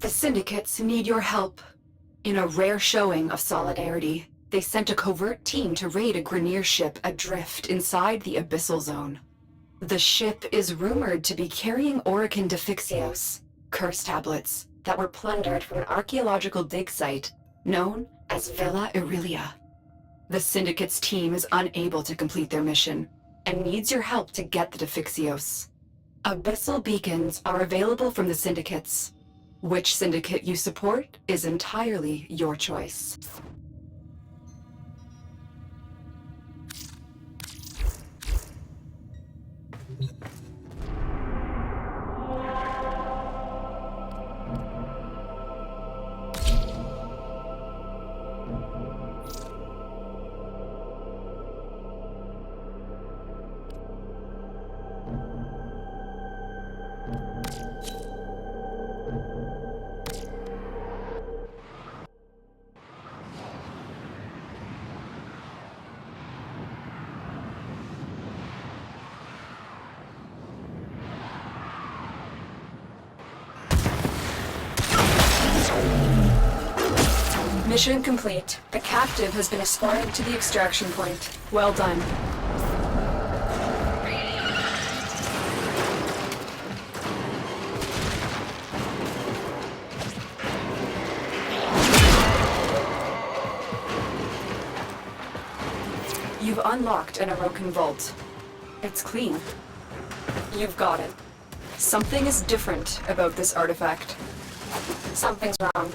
The syndicates need your help. In a rare showing of solidarity, they sent a covert team to raid a Grineer ship adrift inside the Abyssal Zone. The ship is rumored to be carrying Orokin Defixios, curse tablets, that were plundered from an archaeological dig site known as Villa Irelia. The Syndicate's team is unable to complete their mission, and needs your help to get the Defixios. Abyssal beacons are available from the Syndicates. Which syndicate you support is entirely your choice. Mission complete. The captive has been escorted to the extraction point. Well done. You've unlocked an Orokin vault. It's clean. You've got it. Something is different about this artifact. Something's wrong.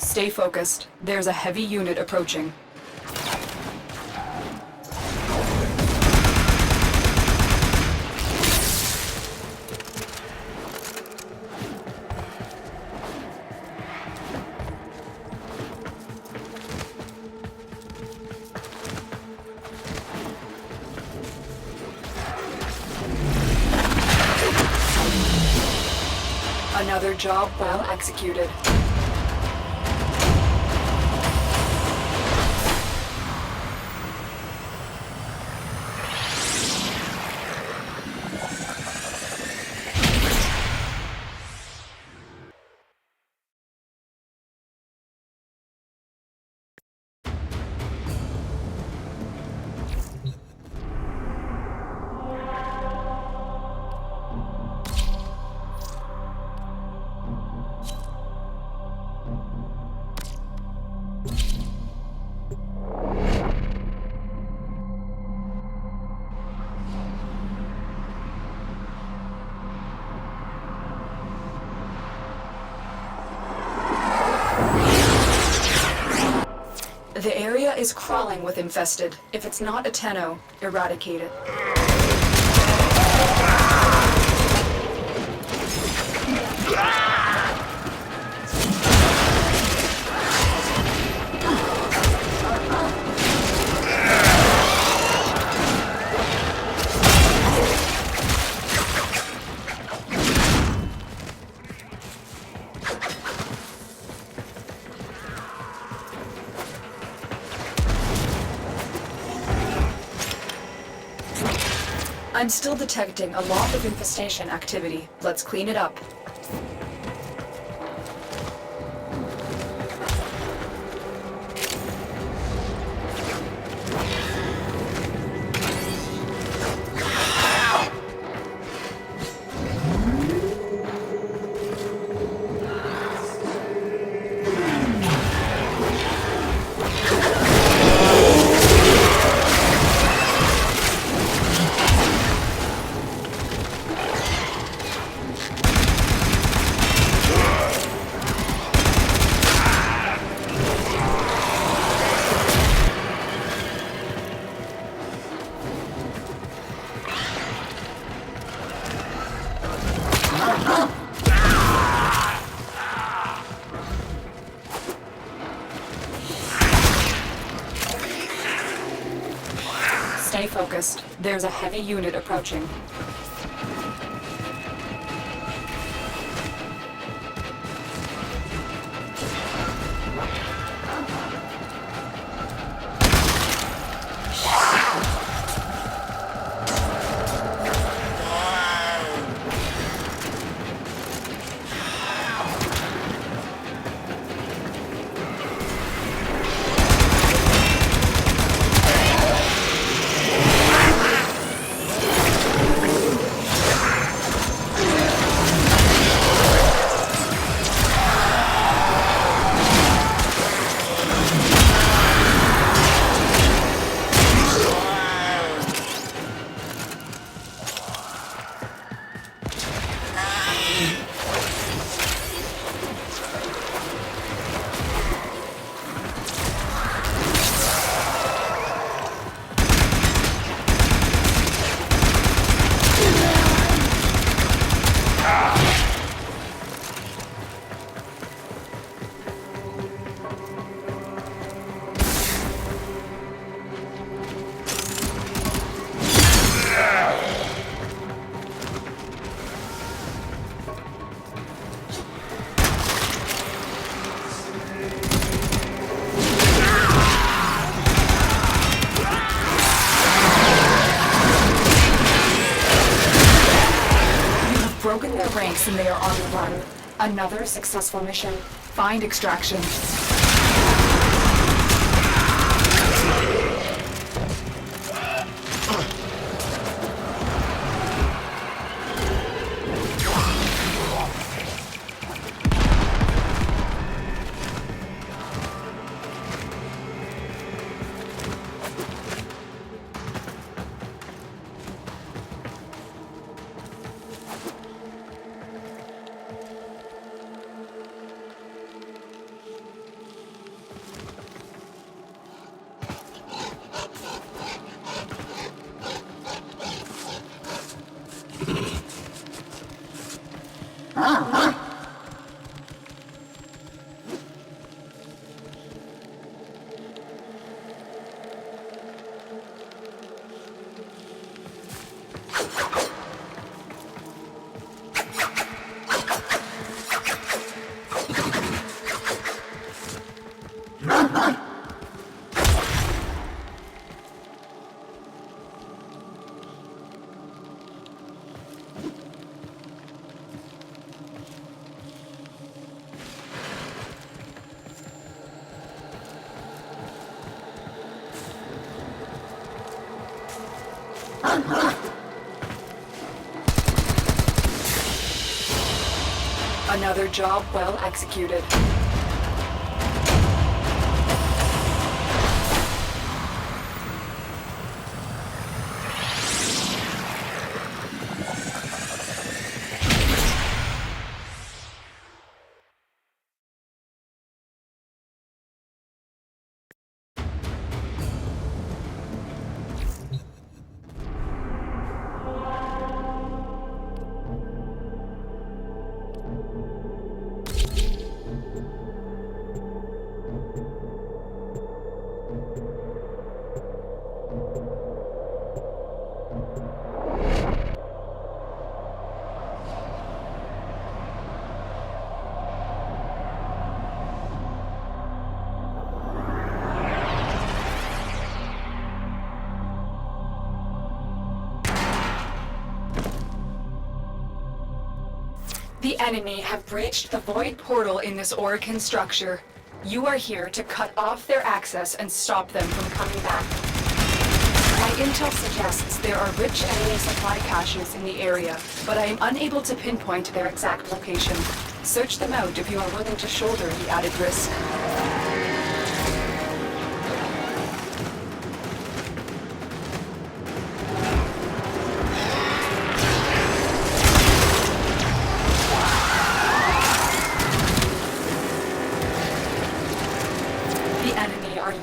Stay focused. There's a heavy unit approaching. Another job well executed. The area is crawling with infested. If it's not a Tenno, eradicate it. I'm still detecting a lot of infestation activity. Let's clean it up. focused. There's a heavy unit approaching. Broken their ranks and they are on the run. Another successful mission. Find extraction. Another job well executed. The enemy have breached the void portal in this Orokin structure. You are here to cut off their access and stop them from coming back. My intel suggests there are rich enemy supply caches in the area, but I am unable to pinpoint their exact location. Search them out if you are willing to shoulder the added risk.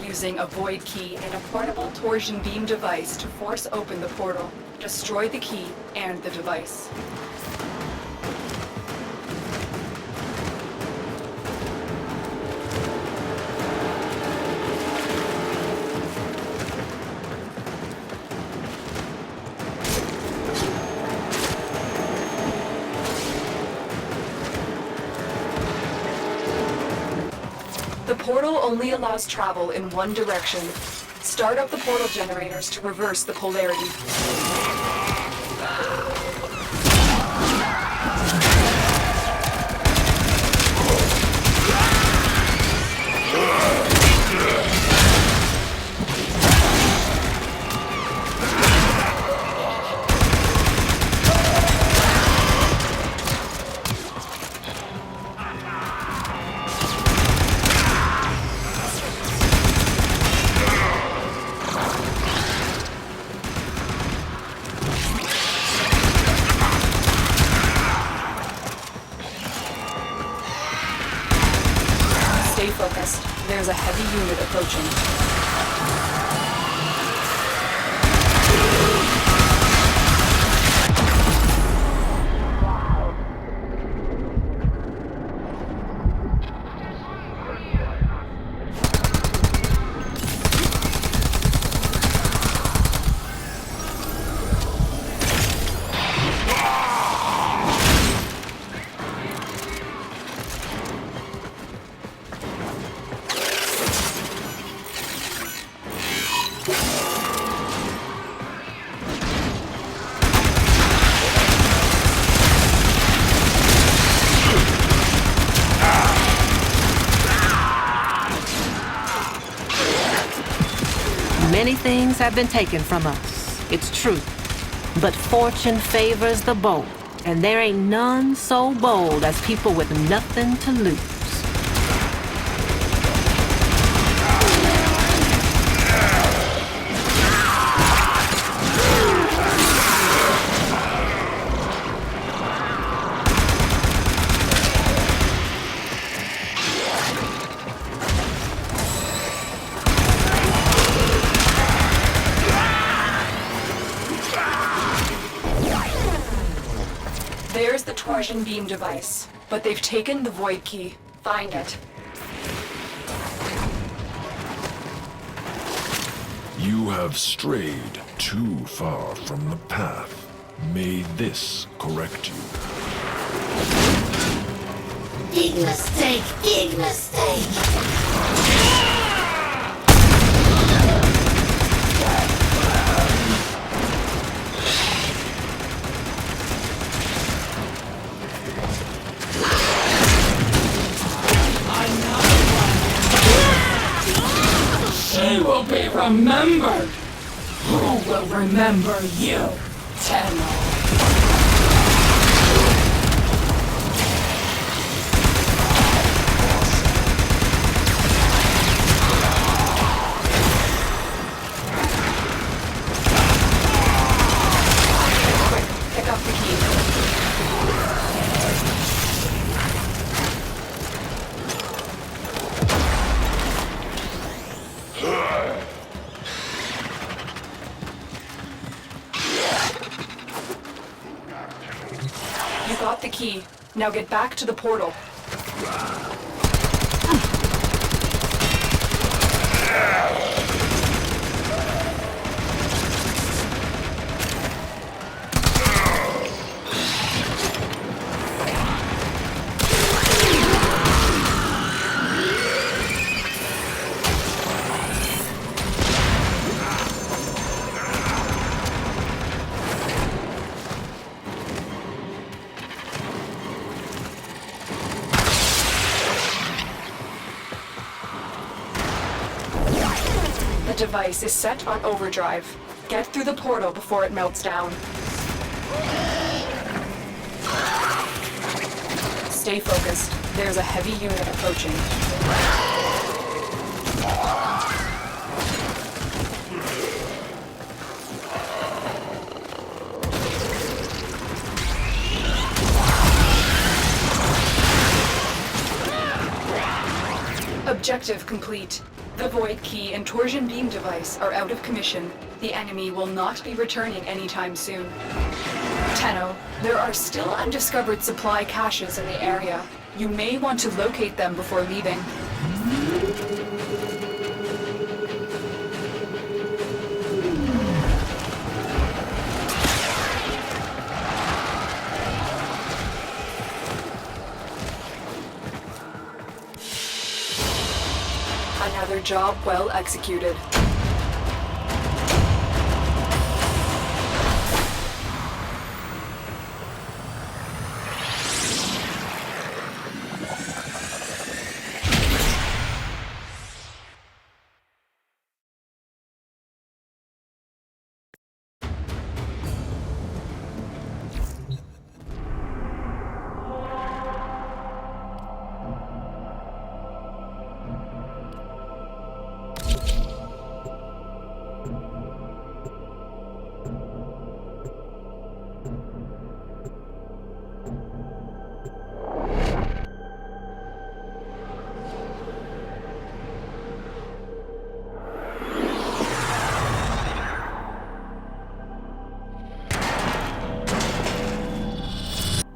Using a void key and a portable torsion beam device to force open the portal, destroy the key and the device. The portal only allows travel in one direction. Start up the portal generators to reverse the polarity. Stay focused. There's a heavy unit approaching. Many things have been taken from us, it's true. But fortune favors the bold, and there ain't none so bold as people with nothing to lose. There's the torsion beam device, but they've taken the void key. Find it. You have strayed too far from the path. May this correct you. Big mistake, big mistake. She will be remembered. Who will remember you, Tenno? Pick up the key. You got the key. Now get back to the portal. The device is set on overdrive. Get through the portal before it melts down. Stay focused. There's a heavy unit approaching. Objective complete. The void key and torsion beam device are out of commission. The enemy will not be returning anytime soon. Tenno, there are still undiscovered supply caches in the area. You may want to locate them before leaving. Another job well executed.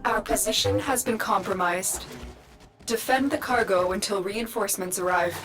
Our position has been compromised. Defend the cargo until reinforcements arrive.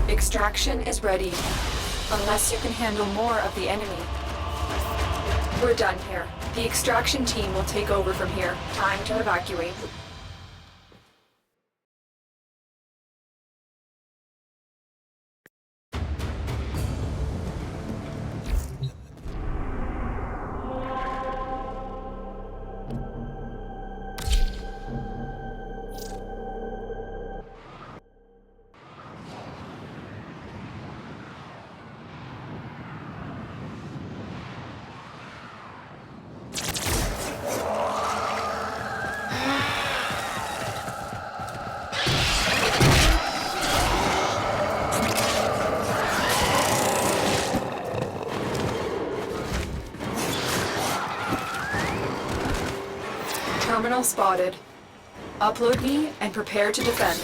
Extraction is ready, unless you can handle more of the enemy. We're done here. The extraction team will take over from here. Time to evacuate. Terminal spotted. Upload me and prepare to defend.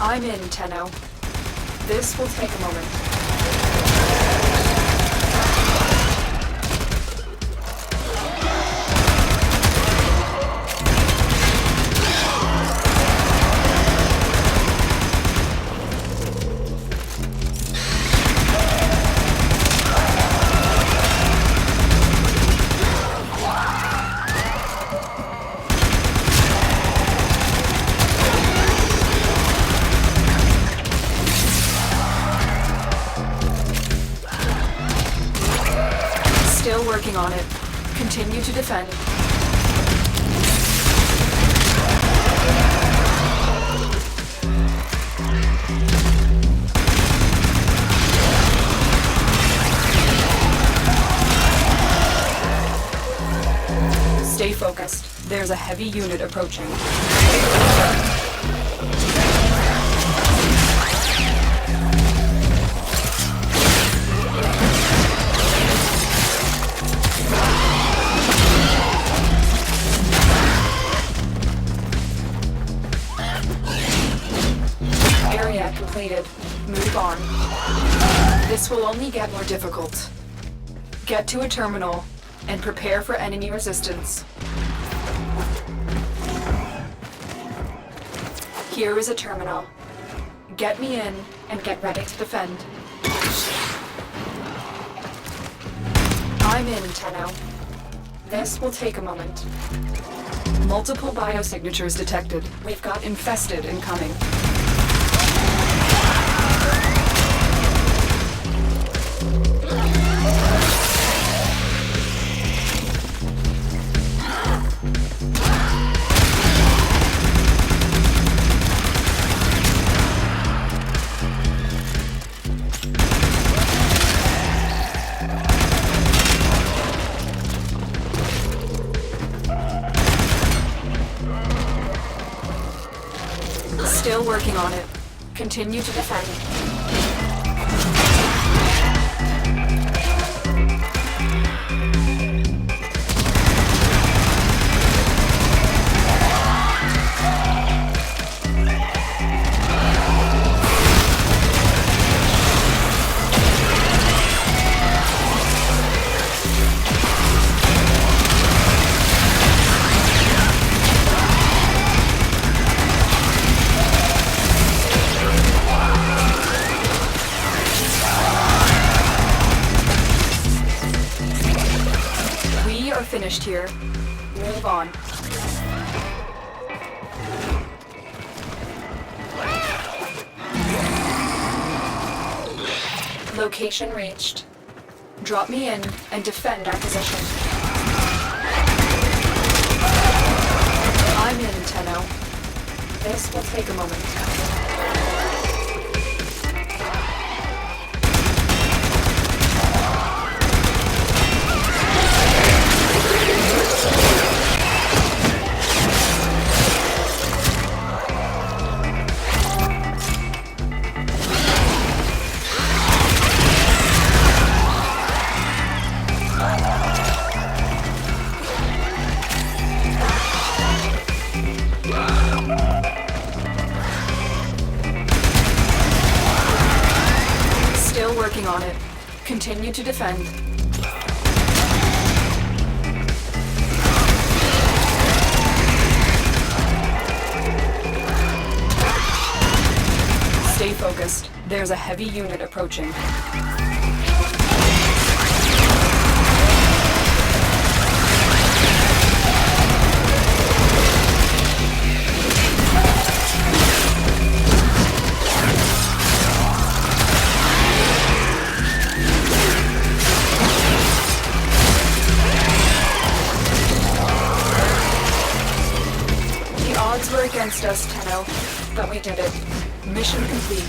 I'm in, Tenno. This will take a moment. Still working on it. Continue to defend. Stay focused. There's a heavy unit approaching. Area completed. Move on. This will only get more difficult. Get to a terminal and prepare for enemy resistance. Here is a terminal. Get me in and get ready to defend. I'm in, Tenno. This will take a moment. Multiple biosignatures detected. We've got infested incoming. Still working on it. Continue to defend. Finished here. Move on. Location reached. Drop me in and defend our position. I'm in, Tenno. This will take a moment. Still working on it. Continue to defend. Stay focused. There's a heavy unit approaching. Odds were against us, Tenno, but we did it. Mission complete.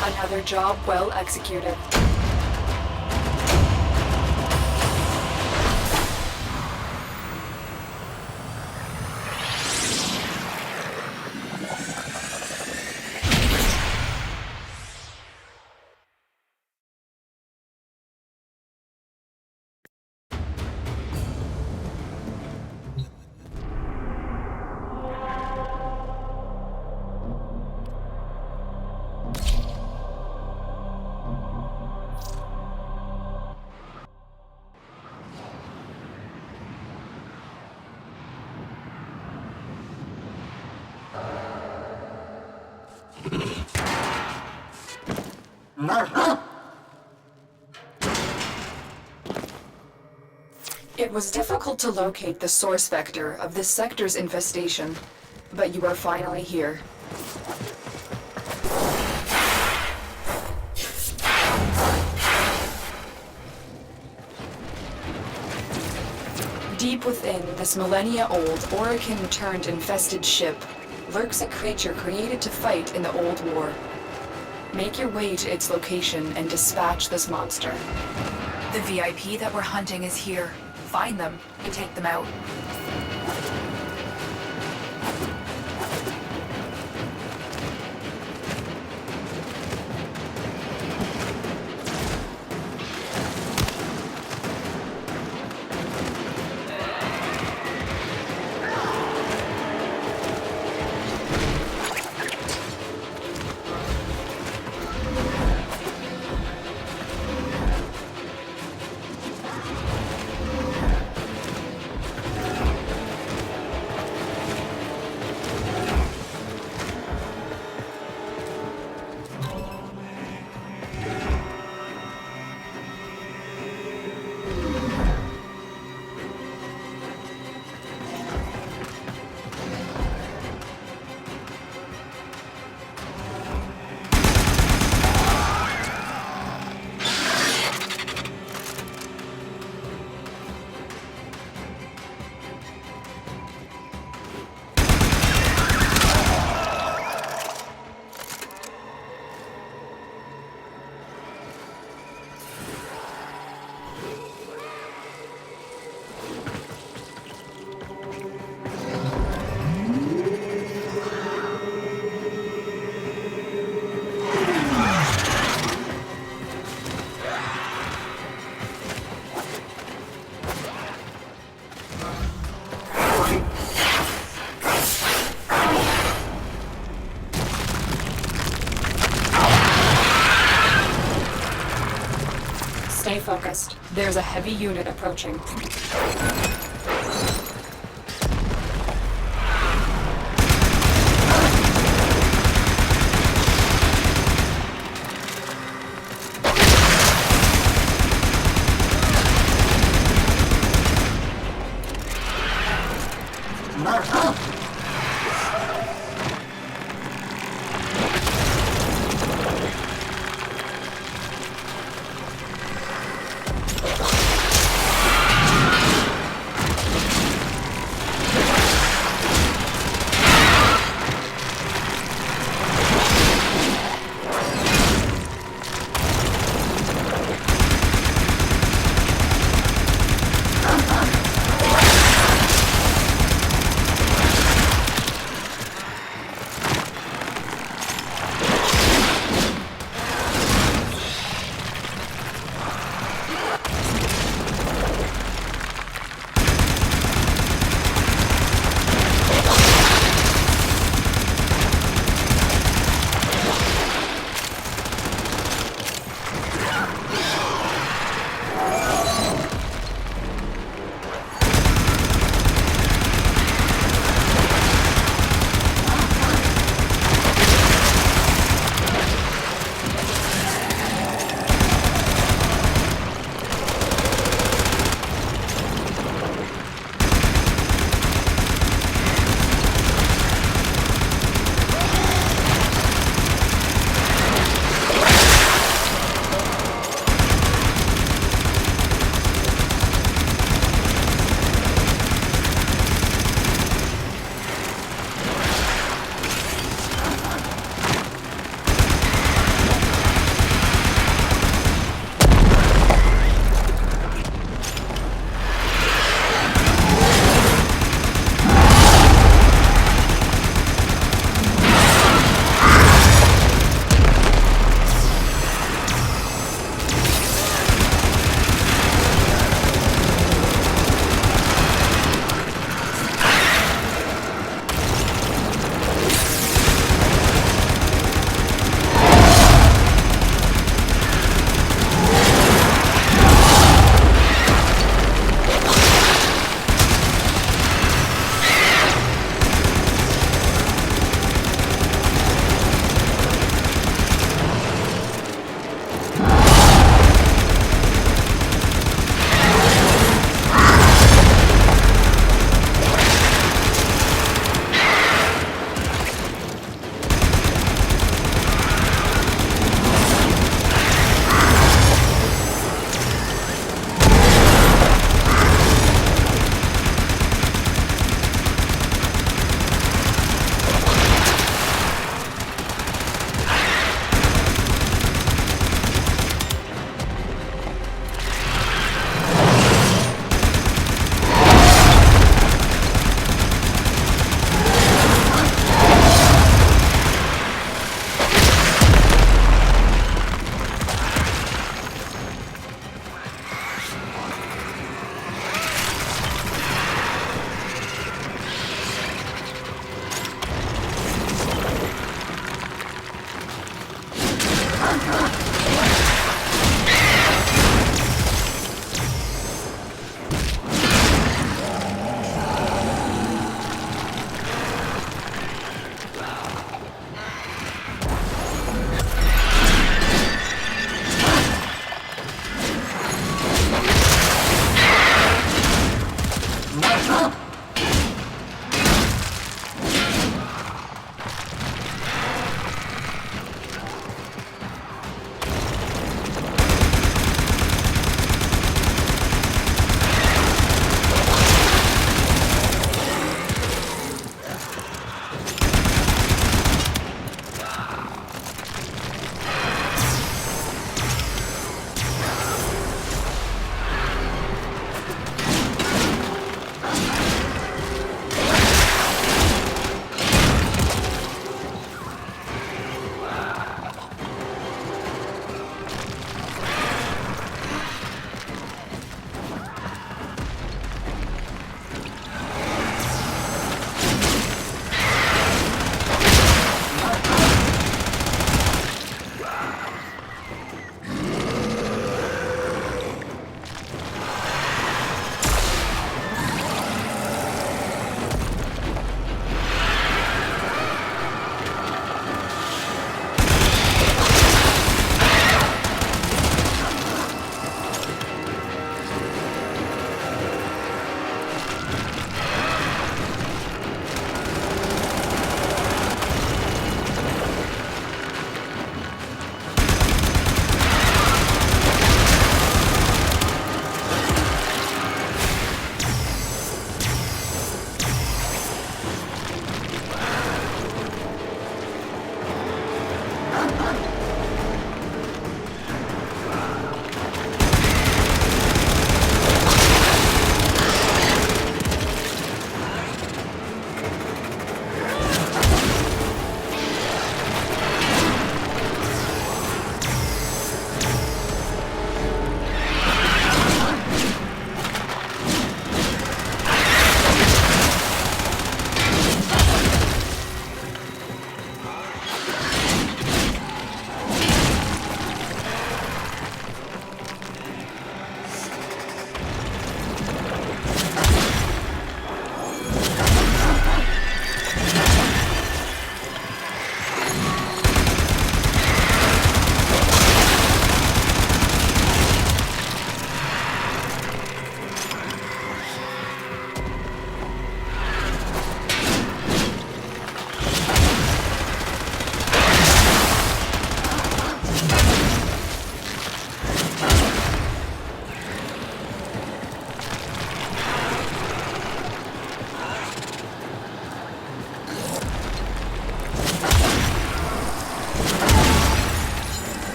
Another job well executed. It was difficult to locate the source vector of this sector's infestation, but you are finally here. Deep within this millennia-old Orokin-turned-infested ship lurks a creature created to fight in the Old War. Make your way to its location and dispatch this monster. The VIP that we're hunting is here. Find them and take them out. Stay focused. There's a heavy unit approaching.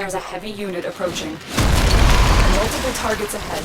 There's a heavy unit approaching. Multiple targets ahead.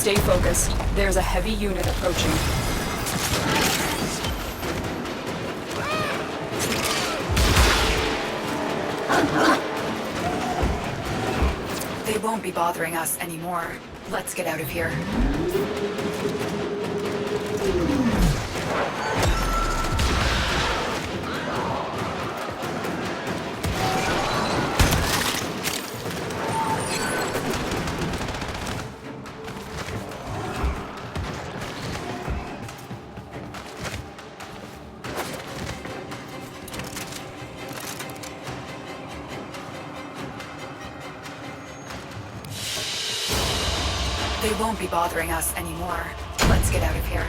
Stay focused. There's a heavy unit approaching. They won't be bothering us anymore. Let's get out of here. They won't be bothering us anymore. Let's get out of here.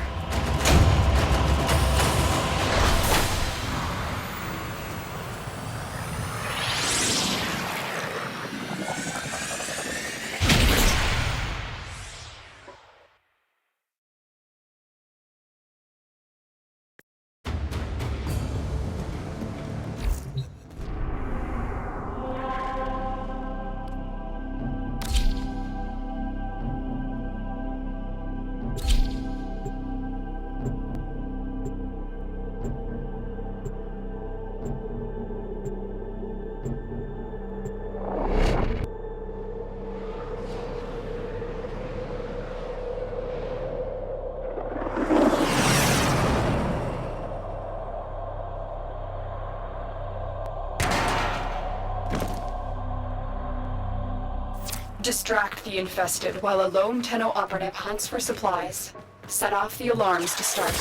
Distract the infested while a lone Tenno operative hunts for supplies. Set off the alarms to start.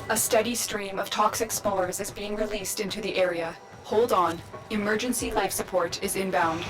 A steady stream of toxic spores is being released into the area. Hold on. Emergency life support is inbound.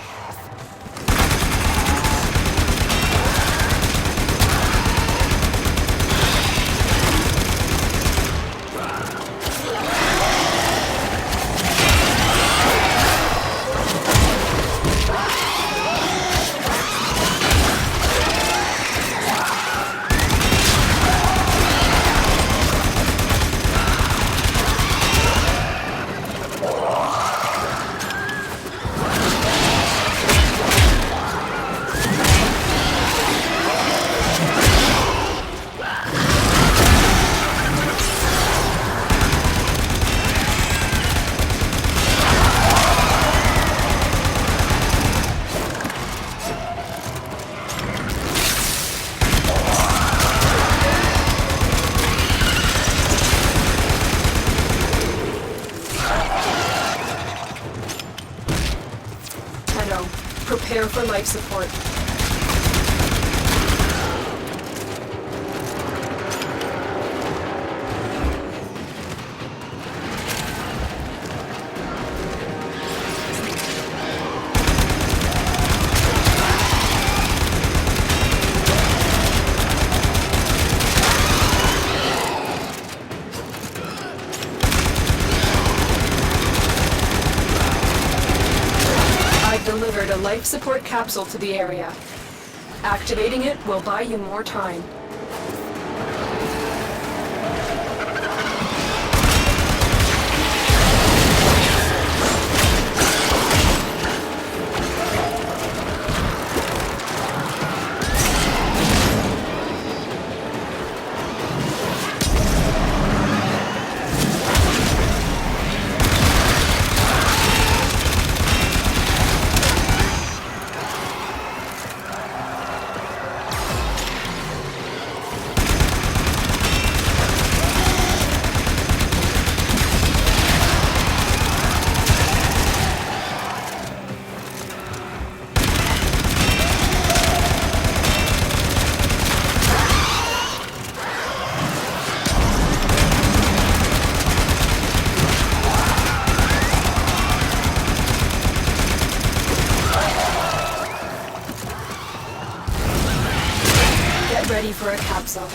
Prepare for life support. Delivered a life support capsule to the area. Activating it will buy you more time. Ready for a capsule.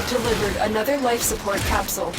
Delivered another life support capsule.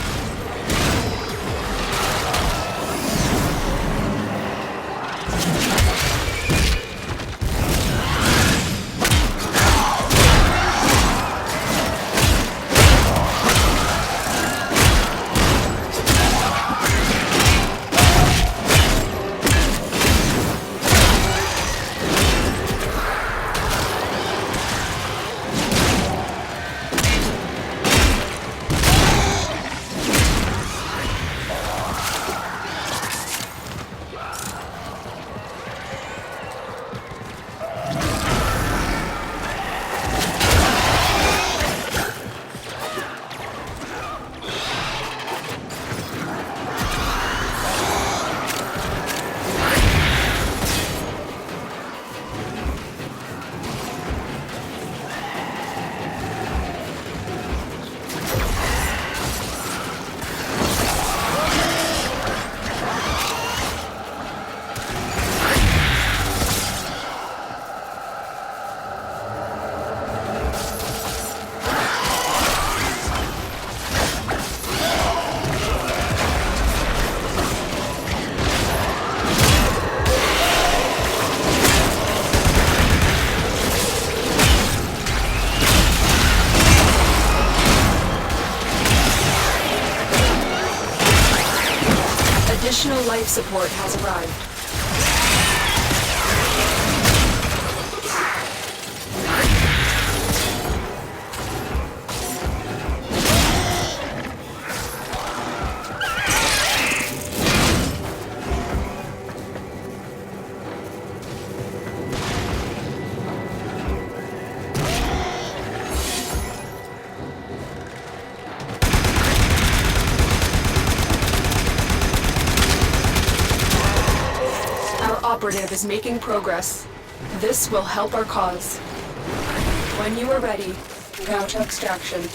Additional life support has arrived. operative is making progress. This will help our cause. When you are ready, go to extraction.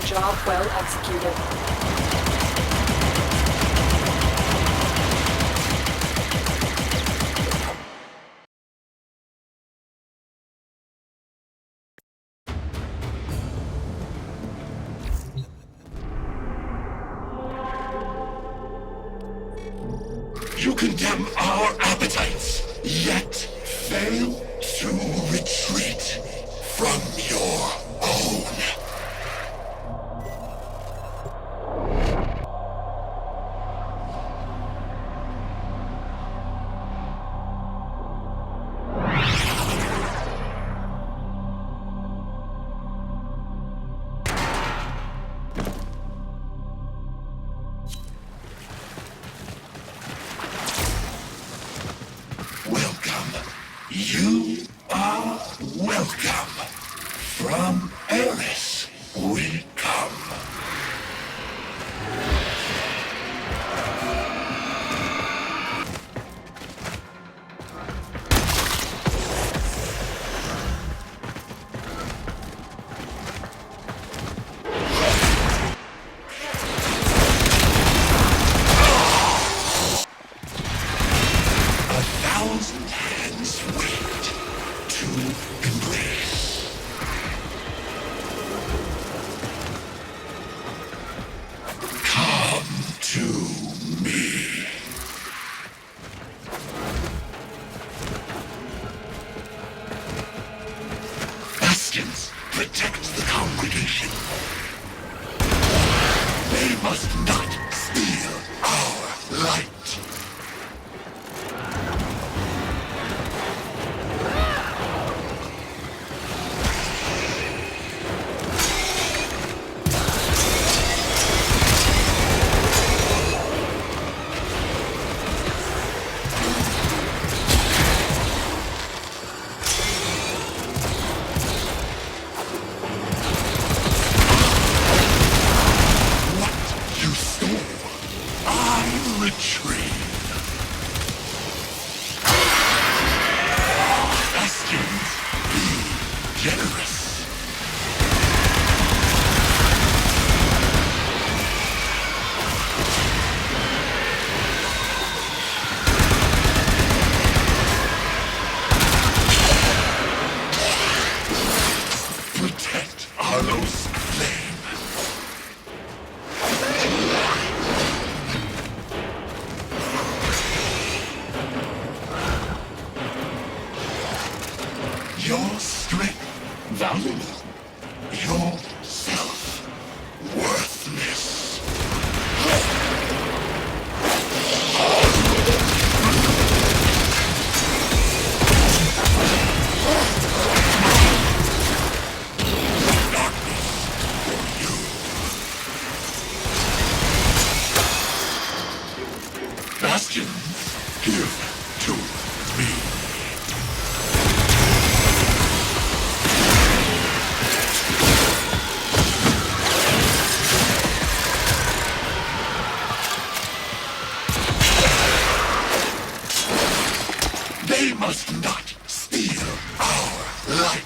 Job well executed. You condemn our appetites, yet fail to retreat from your own. You are welcome. From Eris we come. A thousand hands wait to embrace. Come to me. Bastions protect the congregation. They must not steal our light. Retrieve. Bastions, be generous. Protect Arlo's flame. Your strength valuable. Yourself worthless. Darkness for you. Bastions, give to me. They must not steal our light.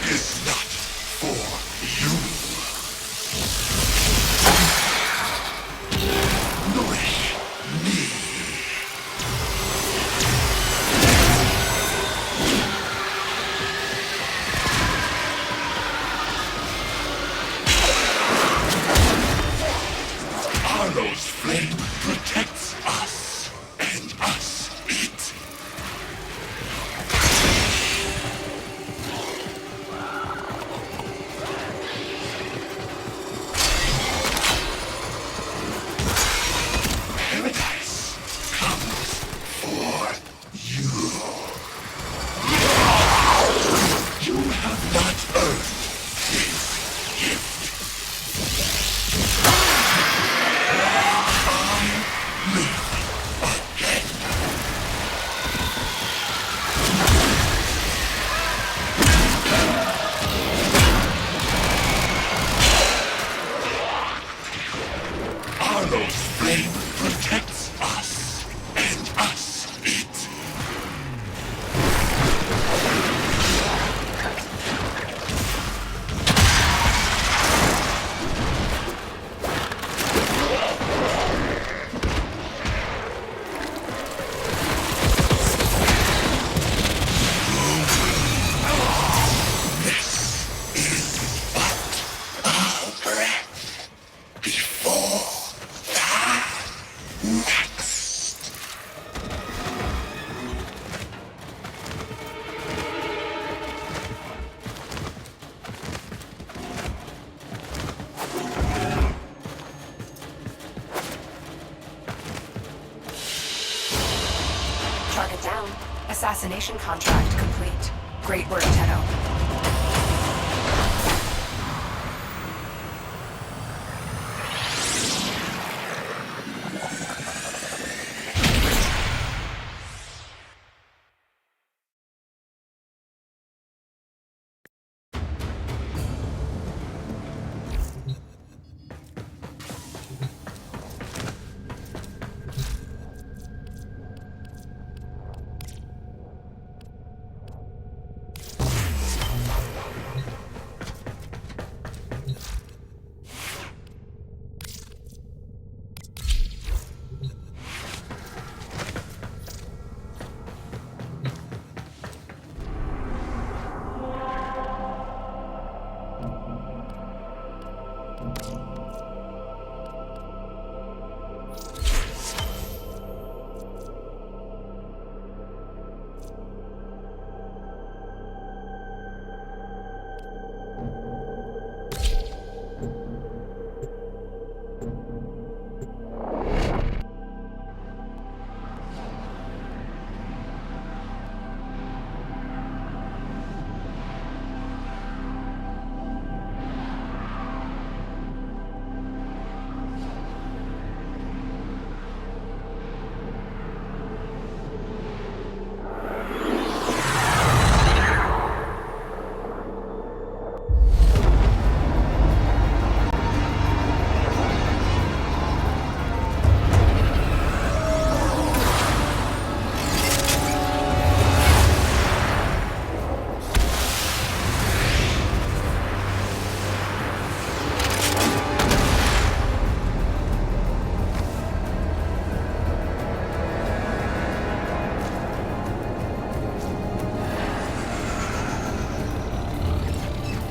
is not for you. Nourish me. Arlo's flame protects us, and us it. Paradise comes for you. You have not earned this gift. Arlo's flame protects us, and us it. This is but a breath before the next. Target down. Assassination contract complete. Great work, Tenno.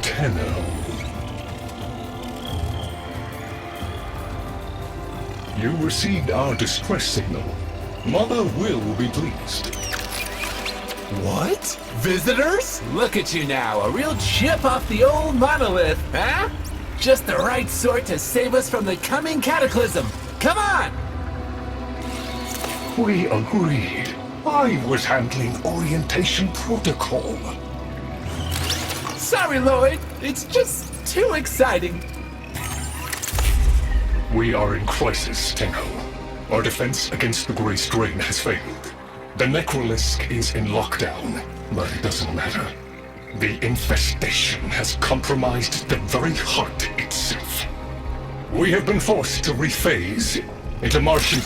Tenno. You received our distress signal. Mother will be pleased. What? Visitors? Look at you now, a real chip off the old monolith, huh? Just the right sort to save us from the coming cataclysm. Come on! We agreed. I was handling orientation protocol. Sorry, Lloyd. It's just too exciting. We are in crisis, Tenno. Our defense against the Grey Strain has failed. The Necrolisk is in lockdown, but it doesn't matter. The infestation has compromised the very heart itself. We have been forced to rephase into Martian...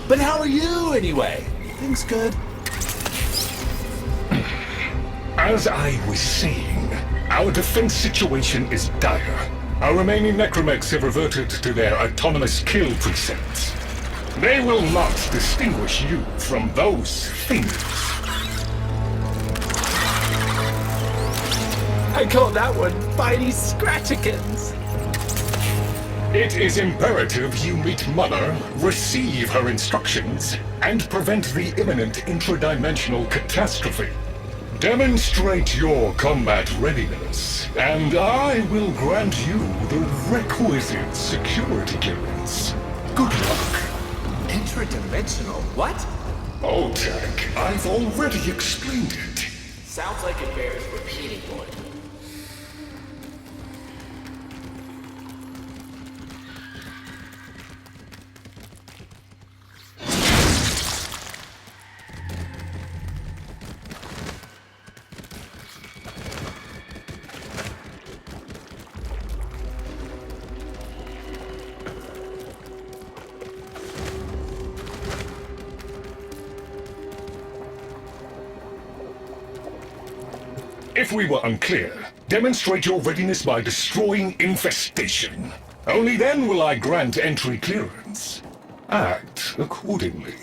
But how are you, anyway? Things good? As I was saying, Our defense situation is dire. Our remaining necromechs have reverted to their autonomous kill precepts. They will not distinguish you from those things. I call that one Bitey Scratchikins. It is imperative you meet Mother, receive her instructions, and prevent the imminent intradimensional catastrophe. Demonstrate your combat readiness, and I will grant you the requisite security clearance. Good luck. Intradimensional? What? Oh, Jack, I've already explained it. Sounds like it bears repeating, boy. If we were unclear, demonstrate your readiness by destroying infestation. Only then will I grant entry clearance. Act accordingly.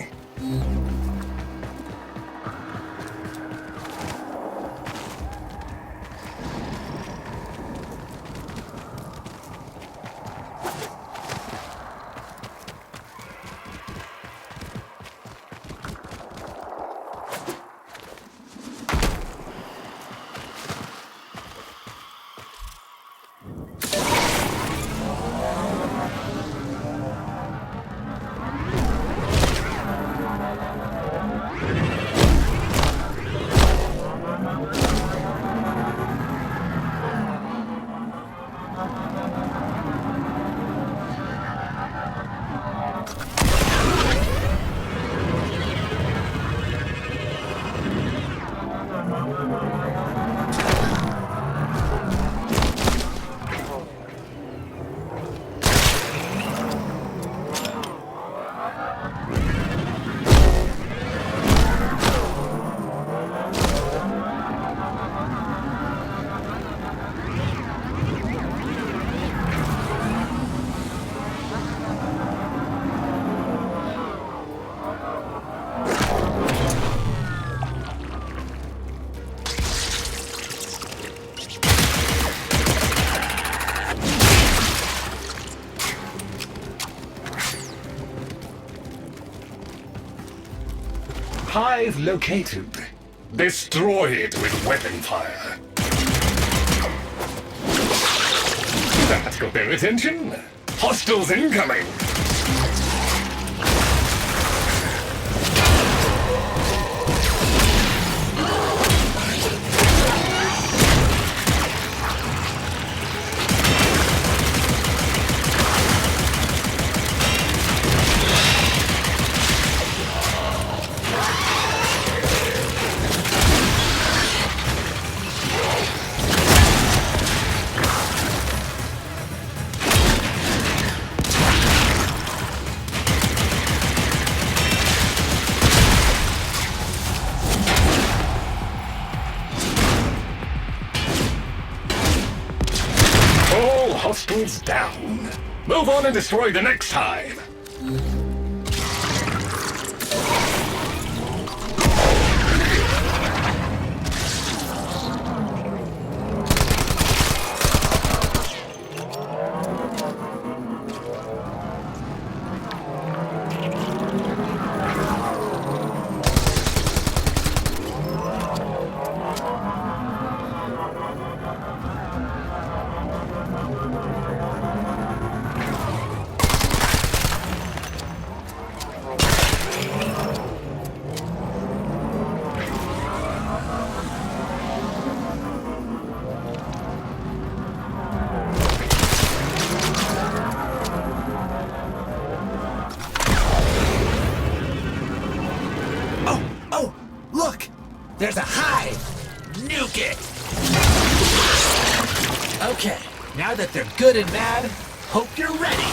Hive located. Destroy it with weapon fire. That got their attention. Hostiles incoming. Hostiles down. Move on and destroy the next hive. There's a hive! Nuke it! Okay, now that they're good and mad, hope you're ready!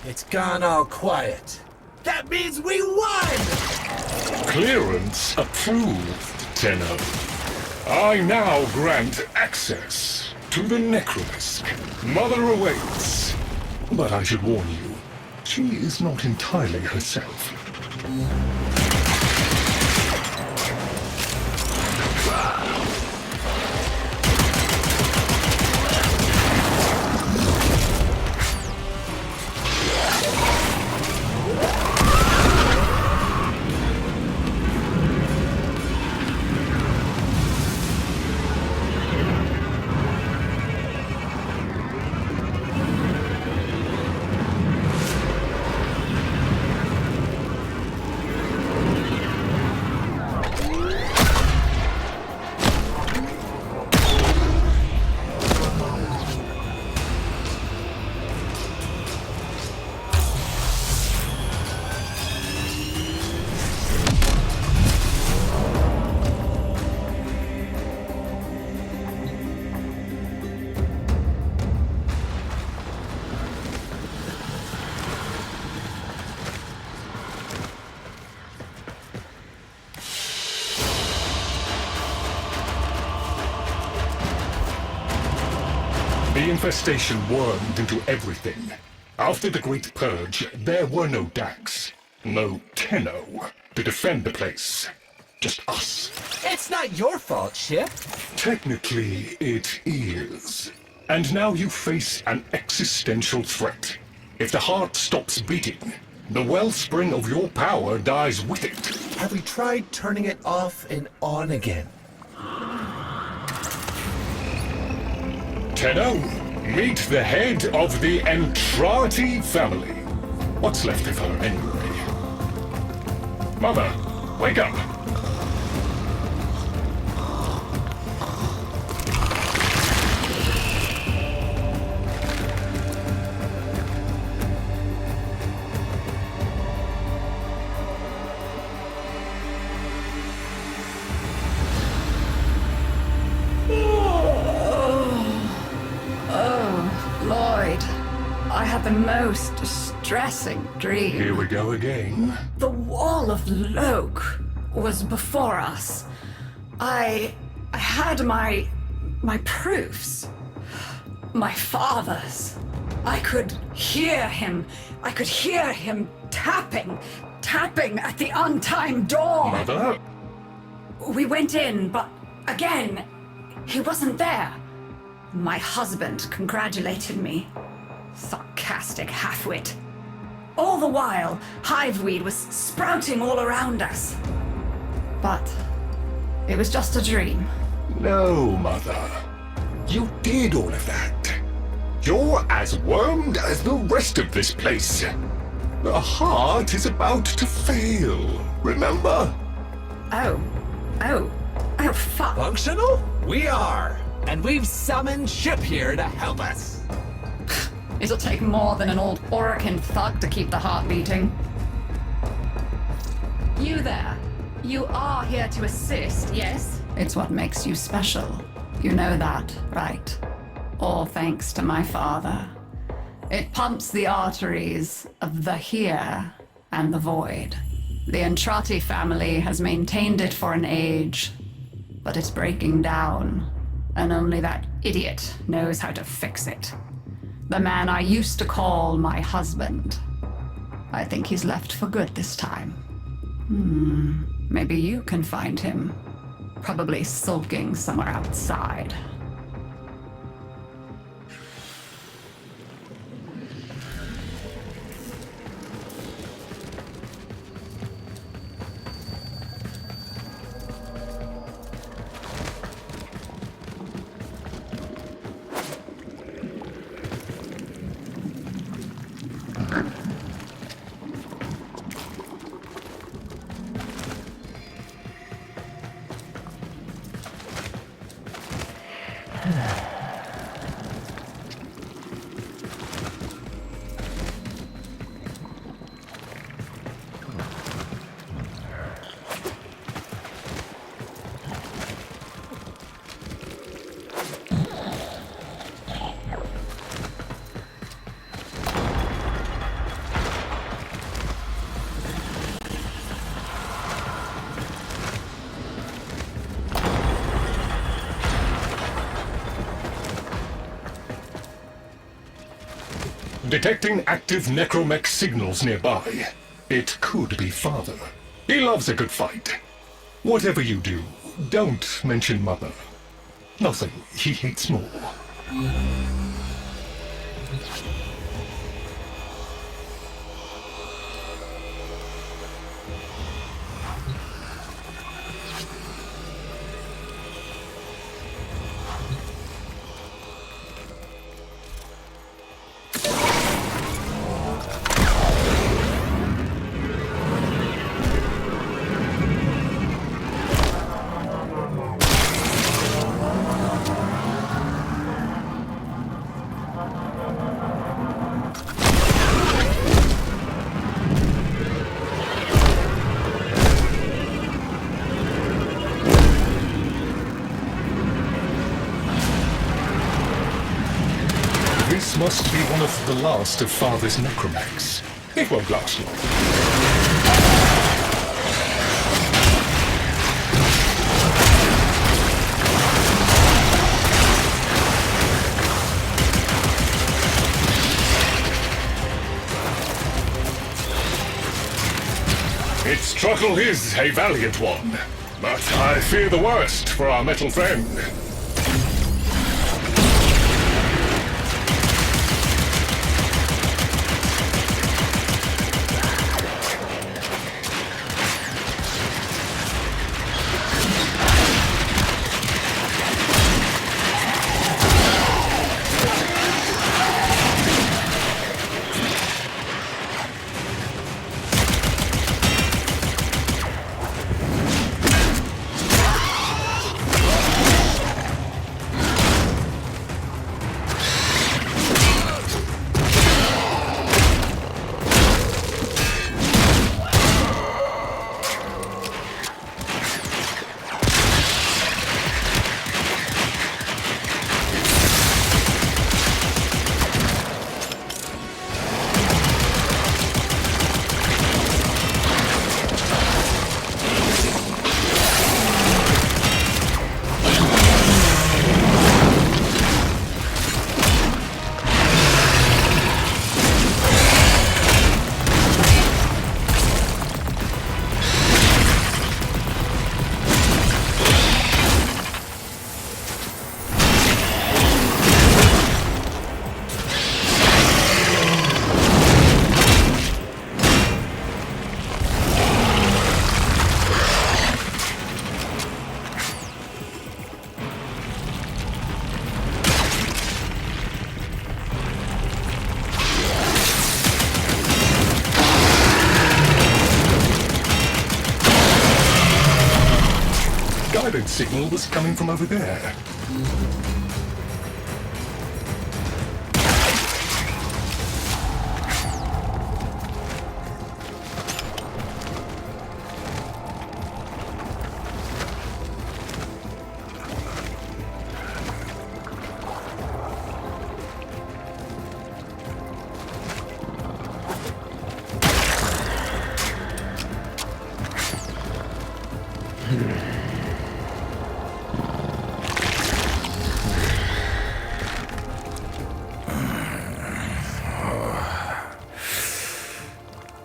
It's gone all quiet. That means we won! Clearance approved, Tenno. I now grant access to the Necrolisk. Mother awaits. But I should warn you, she is not entirely herself. The infestation wormed into everything. After the Great Purge, there were no Dax, no Tenno to defend the place. Just us. It's not your fault, Ship. Technically, it is. And now you face an existential threat. If the heart stops beating, the wellspring of your power dies with it. Have we tried turning it off and on again? Tenno, meet the head of the Entrati family. What's left of her, anyway? Mother, wake up! I had the most distressing dream. Here we go again. The wall of Loke was before us. I had my proofs. My father's. I could hear him. I could hear him tapping at the untimed door. Mother? We went in, but again, he wasn't there. My husband congratulated me. Sarcastic halfwit. All the while, hiveweed was sprouting all around us. But it was just a dream. No, Mother. You did all of that. You're as wormed as the rest of this place. The heart is about to fail, remember? Oh, fuck. Functional? We are. And we've summoned Ship here to help us. It'll take more than an old Orokin thug to keep the heart beating. You there. You are here to assist, yes? It's what makes you special. You know that, right? All thanks to my father. It pumps the arteries of the here and the void. The Entrati family has maintained it for an age, but it's breaking down, and only that idiot knows how to fix it. The man I used to call my husband. I think he's left for good this time. Maybe you can find him. Probably sulking somewhere outside. Detecting active necromech signals nearby. It could be Father. He loves a good fight. Whatever you do, don't mention Mother. Nothing he hates more. This must be one of the last of Father's necromechs. It won't last long. Its struggle is a valiant one, but I fear the worst for our metal friend. Guidance signal was coming from over there.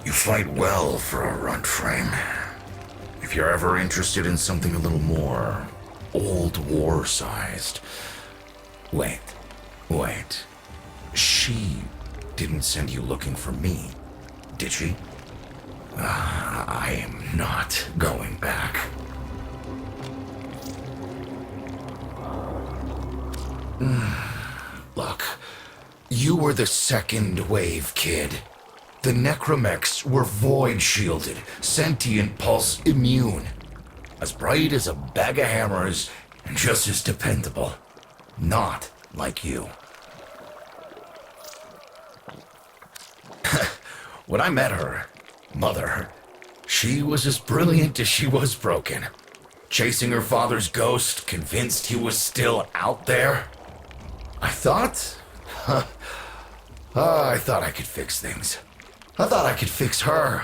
You fight well for a Warframe. If you're ever interested in something a little more old war-sized... Wait. She didn't send you looking for me, did she? I am not going back. Look, you were the second wave, kid. The necromechs were void-shielded, sentient pulse immune. As bright as a bag of hammers, and just as dependable. Not like you. When I met her, Mother, she was as brilliant as she was broken. Chasing her father's ghost, convinced he was still out there. I thought I could fix things. I thought I could fix her.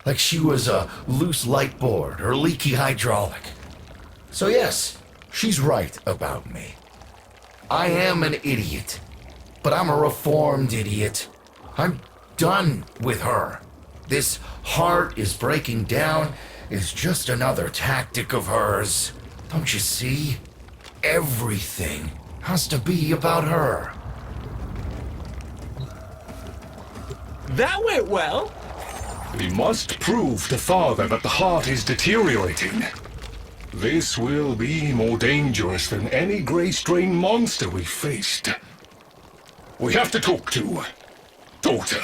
Like she was a loose light board or leaky hydraulic. So yes, she's right about me. I am an idiot. But I'm a reformed idiot. I'm done with her. This heart is breaking down is just another tactic of hers. Don't you see? Everything has to be about her. That went well. We must prove to Father that the heart is deteriorating. This will be more dangerous than any gray strain monster we've faced. We have to talk to Daughter.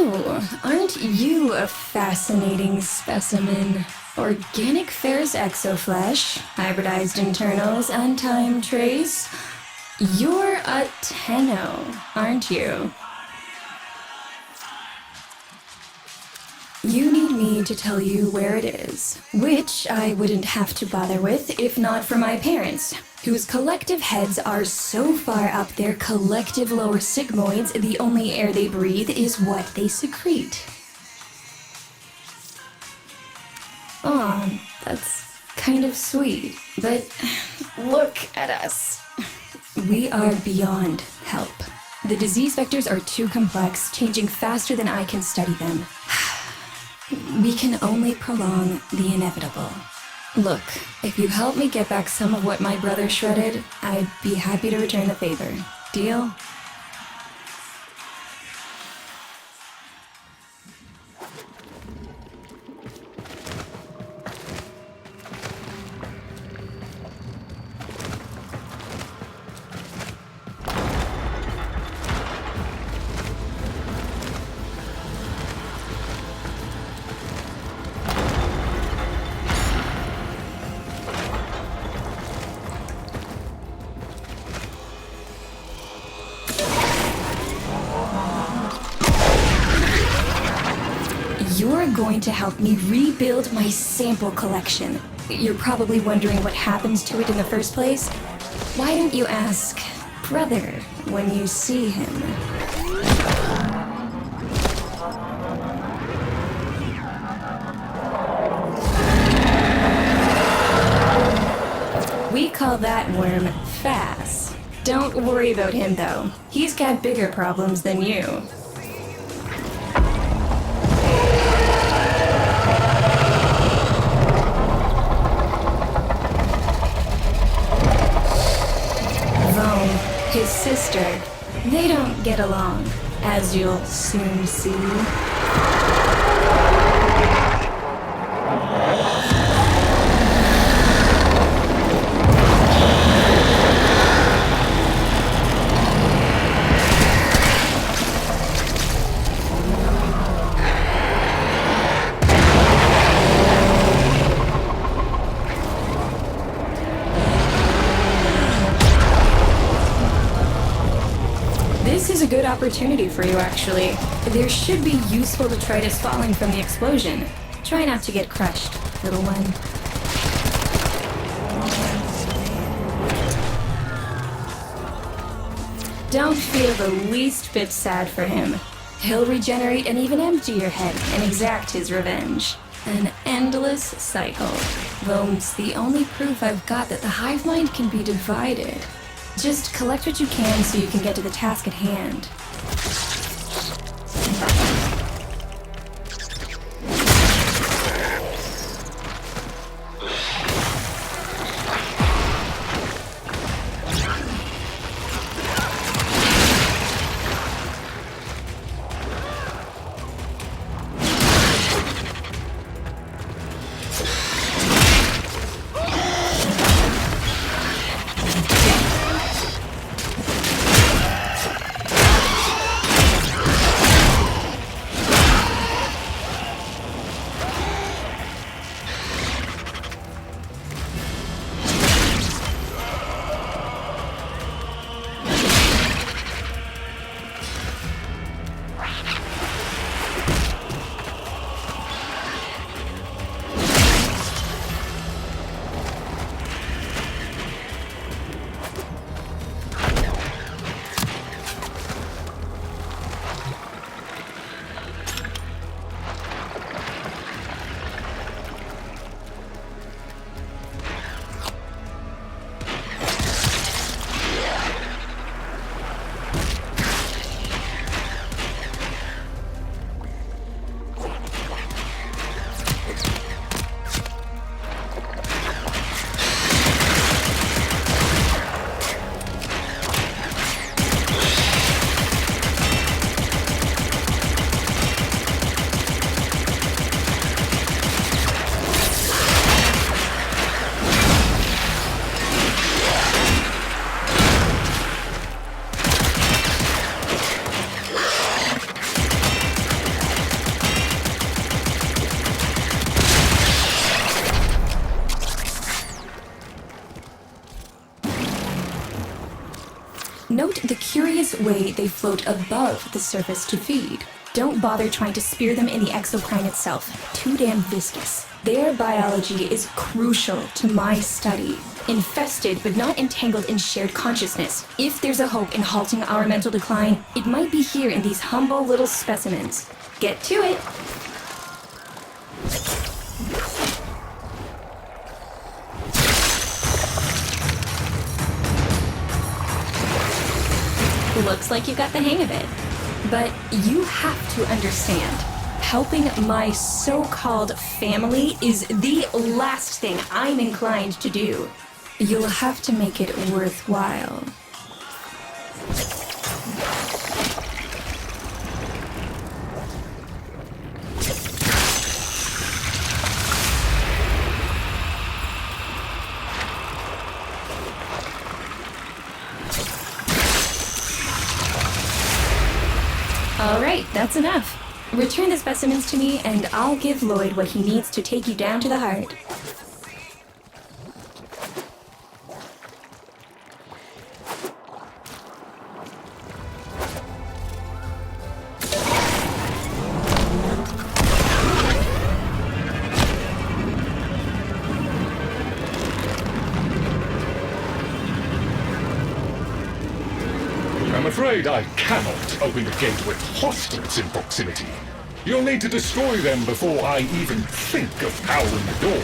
Oh, aren't you a fascinating specimen? Organic ferrous exoflesh, hybridized internals, and time trace. You're a Tenno, aren't you? You need me to tell you where it is, which I wouldn't have to bother with if not for my parents, whose collective heads are so far up their collective lower sigmoids, the only air they breathe is what they secrete. Aw, that's kind of sweet, but look at us. We are beyond help. The disease vectors are too complex, changing faster than I can study them. We can only prolong the inevitable. Look, if you help me get back some of what my brother shredded, I'd be happy to return the favor. Deal? You're going to help me rebuild my sample collection. You're probably wondering what happens to it in the first place. Why don't you ask brother when you see him? We call that worm Fass. Don't worry about him though. He's got bigger problems than you. His sister, they don't get along, as you'll soon see. This is a good opportunity for you, actually. There should be useful detritus falling from the explosion. Try not to get crushed, little one. Don't feel the least bit sad for him. He'll regenerate and even empty your head and exact his revenge. An endless cycle. Though it's the only proof I've got that the hive mind can be divided. Just collect what you can so you can get to the task at hand. Note the curious way they float above the surface to feed. Don't bother trying to spear them in the exocrine itself. Too damn viscous. Their biology is crucial to my study. Infested but not entangled in shared consciousness. If there's a hope in halting our mental decline, it might be here in these humble little specimens. Get to it! Looks like you got the hang of it. But you have to understand, helping my so-called family is the last thing I'm inclined to do. You'll have to make it worthwhile. All right, that's enough. Return the specimens to me, and I'll give Lloyd what he needs to take you down to the heart. I'm afraid I cannot open the gate with hostiles in proximity. You'll need to destroy them before I even think of powering the door.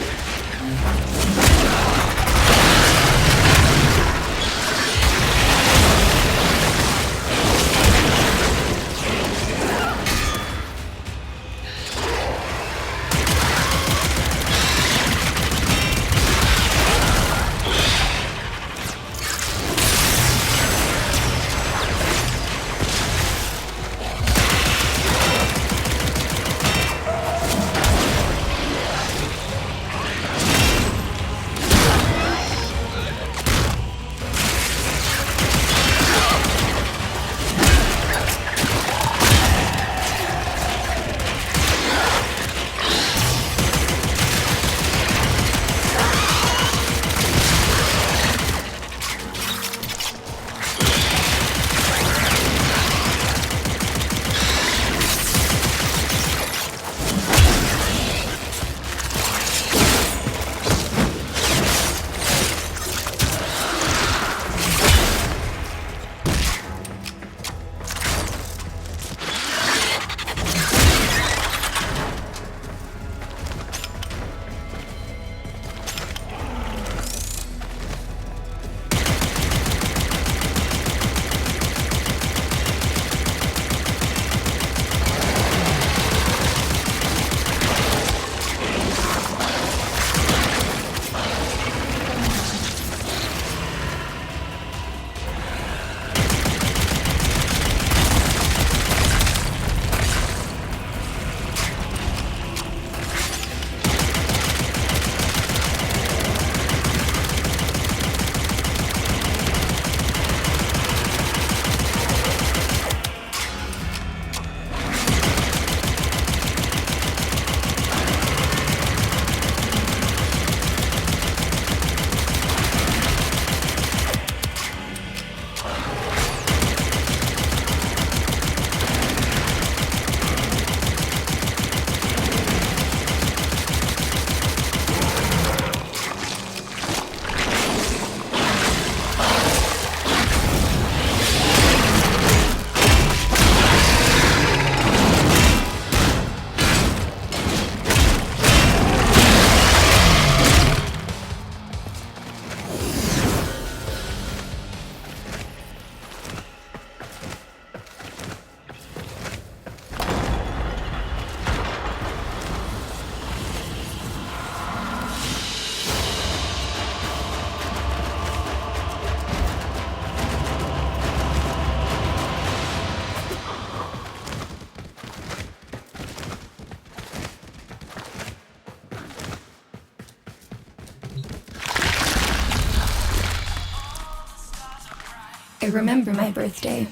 I remember my birthday.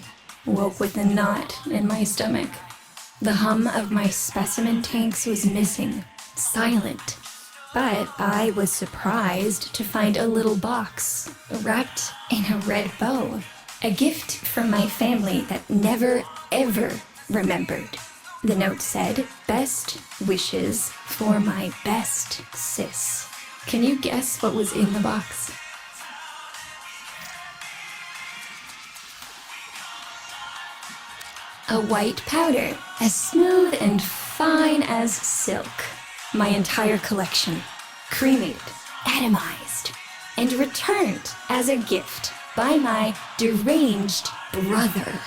Woke with a knot in my stomach. The hum of my specimen tanks was missing. Silent. But I was surprised to find a little box wrapped in a red bow. A gift from my family that never, ever remembered. The note said, "Best wishes for my best sis." Can you guess what was in the box? A white powder, as smooth and fine as silk. My entire collection, cremated, atomized, and returned as a gift by my deranged brother.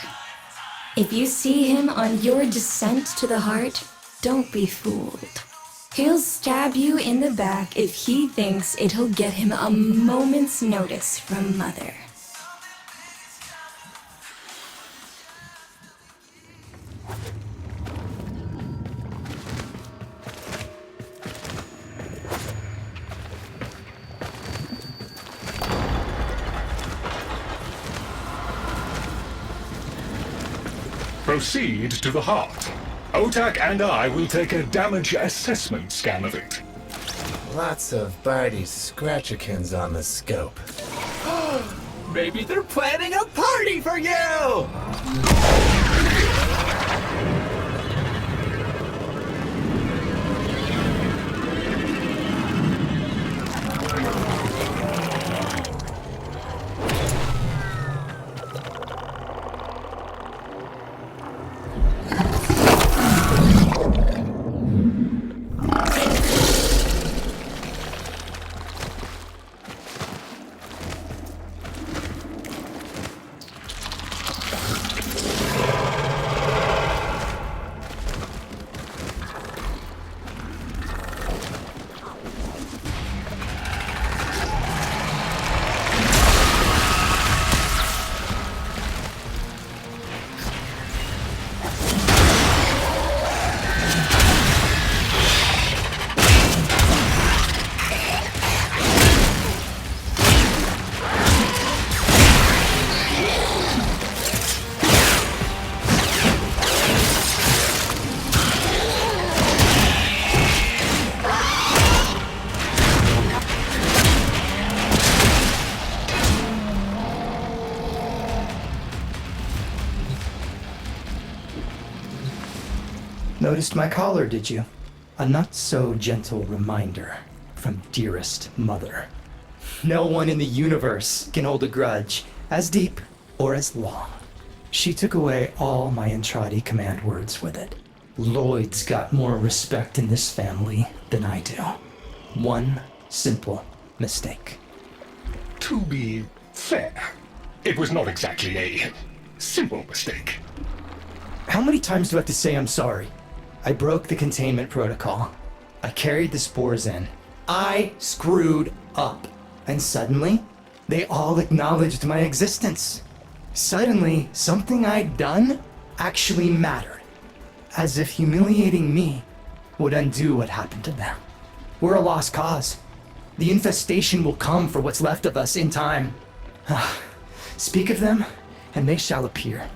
If you see him on your descent to the heart, don't be fooled. He'll stab you in the back if he thinks it'll get him a moment's notice from Mother. Proceed to the heart. Otak and I will take a damage assessment scan of it. Lots of Barty's Scratchikins on the scope. Maybe they're planning a party for you! Noticed my collar, did you? A not-so-gentle reminder from dearest mother. No one in the universe can hold a grudge as deep or as long. She took away all my Entradi command words with it. Lloyd's got more respect in this family than I do. One simple mistake. To be fair, it was not exactly a simple mistake. How many times do I have to say I'm sorry? I broke the containment protocol. I carried the spores in. I screwed up. And suddenly, they all acknowledged my existence. Suddenly, something I'd done actually mattered. As if humiliating me would undo what happened to them. We're a lost cause. The infestation will come for what's left of us in time. Speak of them, and they shall appear.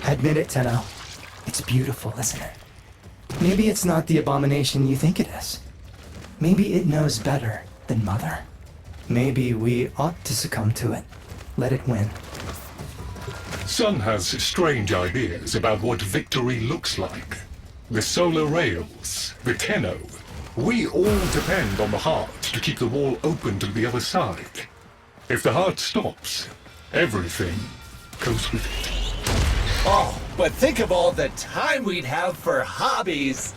Admit it, Tenno. It's beautiful, isn't it? Maybe it's not the abomination you think it is. Maybe it knows better than Mother. Maybe we ought to succumb to it. Let it win. Sun has strange ideas about what victory looks like. The solar rails, the Tenno. We all depend on the heart to keep the wall open to the other side. If the heart stops, everything goes with it. Oh, but think of all the time we'd have for hobbies.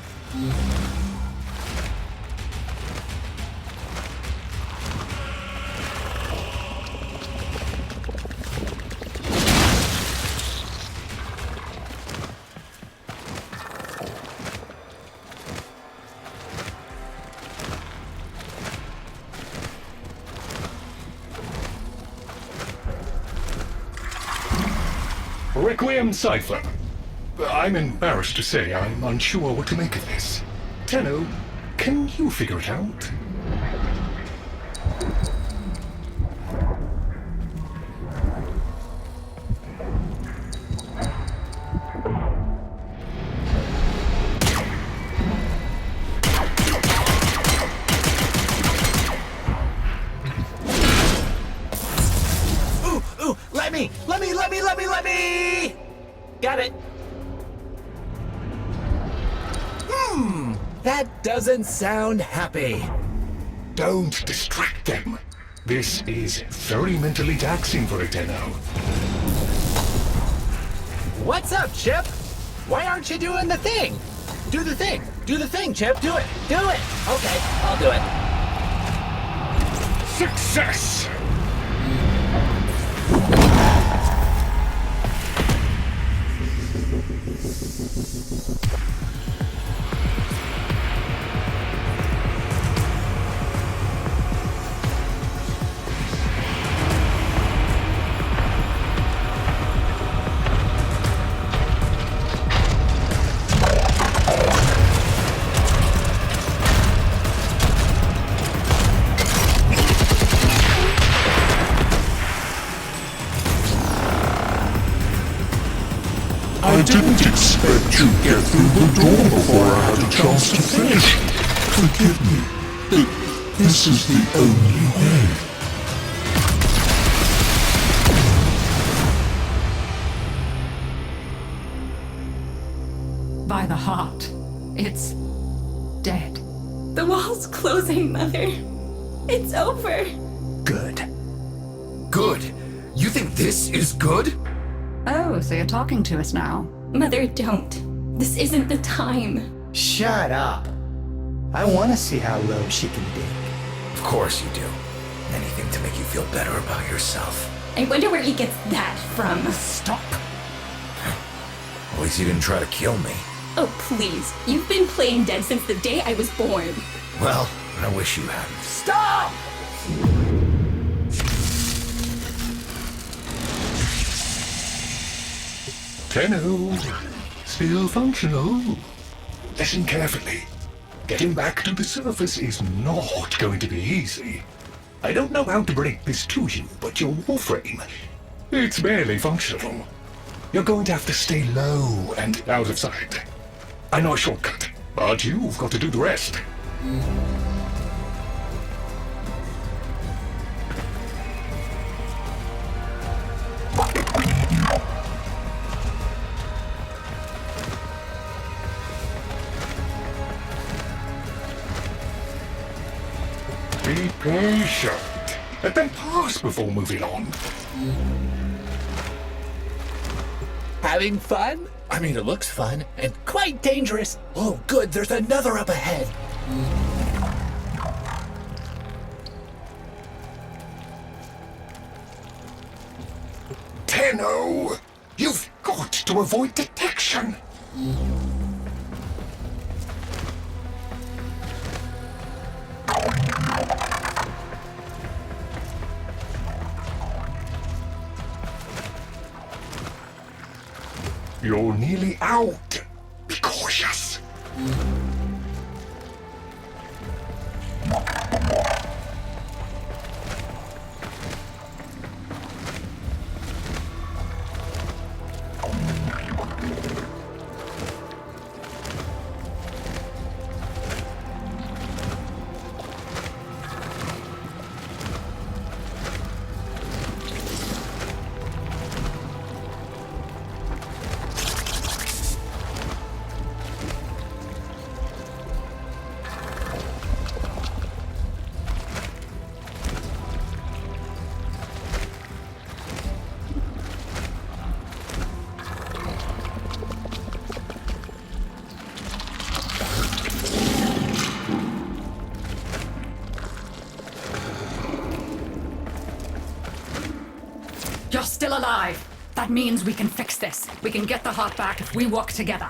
Requiem Cipher. I'm embarrassed to say I'm unsure what to make of this. Tenno, can you figure it out? Ooh, let me! Got it. That doesn't sound happy. Don't distract them. This is very mentally taxing for a Tenno. What's up, Chip? Why aren't you doing the thing? Do the thing. Do the thing, Chip. Do it. Do it. Okay, I'll do it. Success! I didn't expect you'd get through the door before I had a chance to finish. Forgive me. This is the only way. By the heart. It's dead. The wall's closing, Mother. It's over. Good. Good? You think this is good? Oh, so you're talking to us now. Mother, don't. This isn't the time. Shut up. I want to see how low she can dig. Of course you do. Anything to make you feel better about yourself. I wonder where he gets that from. Stop. At least you didn't try to kill me. Oh, please. You've been playing dead since the day I was born. Well, I wish you hadn't. Stop! Tenno, still functional. Listen carefully. Getting back to the surface is not going to be easy. I don't know how to break this to you, but your Warframe, it's barely functional. You're going to have to stay low and out of sight. I know a shortcut, but you've got to do the rest. Be patient. Let them pass before moving on. Having fun? I mean, it looks fun and quite dangerous. Oh, good, there's another up ahead. Tenno, you've got to avoid detection. You're nearly out. Be cautious. You're still alive. That means we can fix this. We can get the heart back if we work together.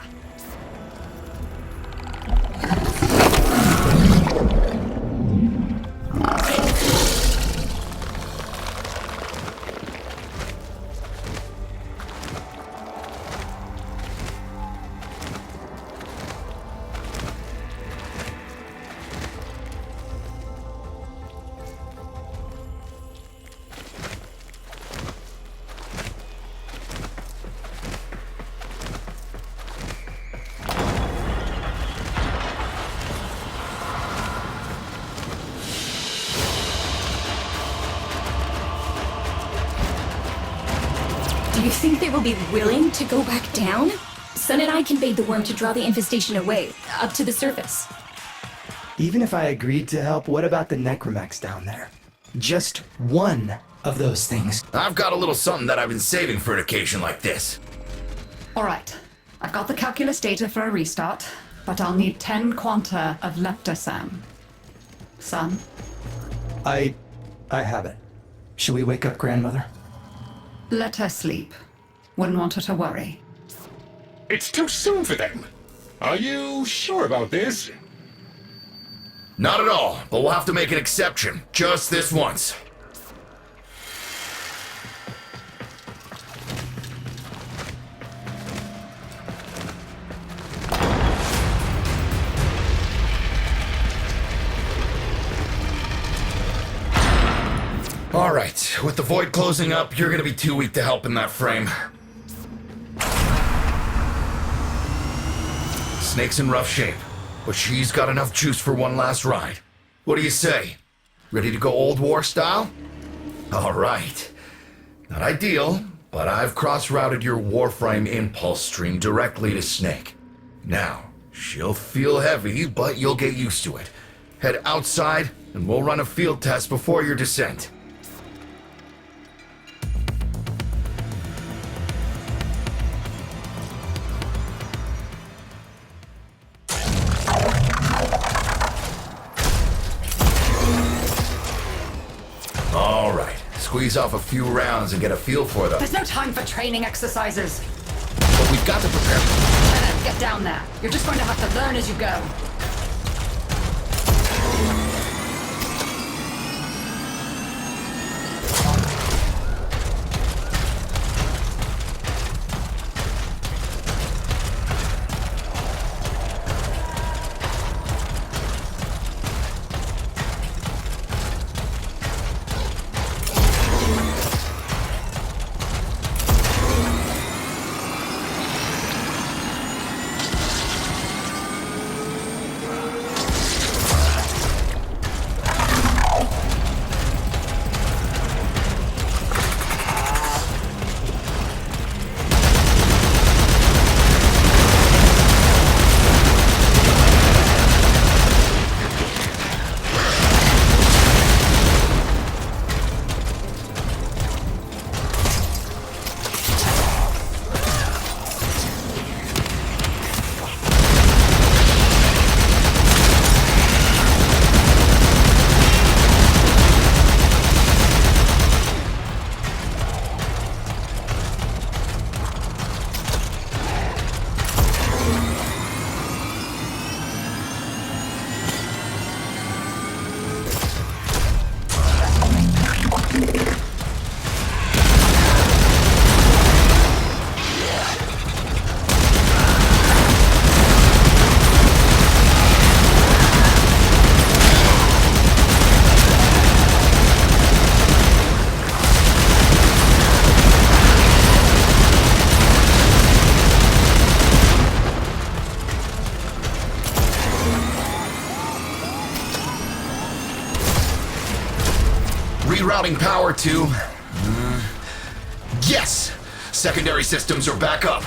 Do you think they will be willing to go back down? Sun and I conveyed the worm to draw the infestation away, up to the surface. Even if I agreed to help, what about the necromechs down there? Just one of those things. I've got a little something that I've been saving for an occasion like this. All right. I've got the calculus data for a restart, but I'll need 10 quanta of leptosam. Son? I have it. Should we wake up grandmother? Let her sleep. Wouldn't want her to worry. It's too soon for them. Are you sure about this? Not at all, but we'll have to make an exception. Just this once. All right, with the void closing up, you're gonna be too weak to help in that frame. Snake's in rough shape, but she's got enough juice for one last ride. What do you say? Ready to go old war style? All right. Not ideal, but I've cross-routed your Warframe impulse stream directly to Snake. Now, she'll feel heavy, but you'll get used to it. Head outside, and we'll run a field test before your descent. All right, squeeze off a few rounds and get a feel for them. There's no time for training exercises. But we've got to prepare. Then get down there. You're just going to have to learn as you go. Rerouting power to... Yes! Secondary systems are back up.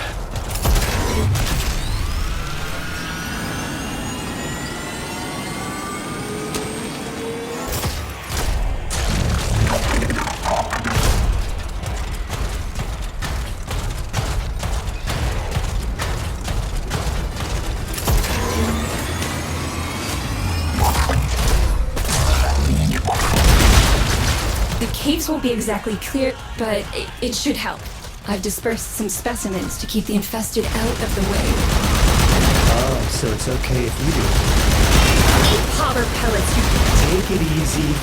Caves won't be exactly clear, but it should help. I've dispersed some specimens to keep the infested out of the way. Oh, so it's okay if you do. Eat powder pellets, you... Take it easy.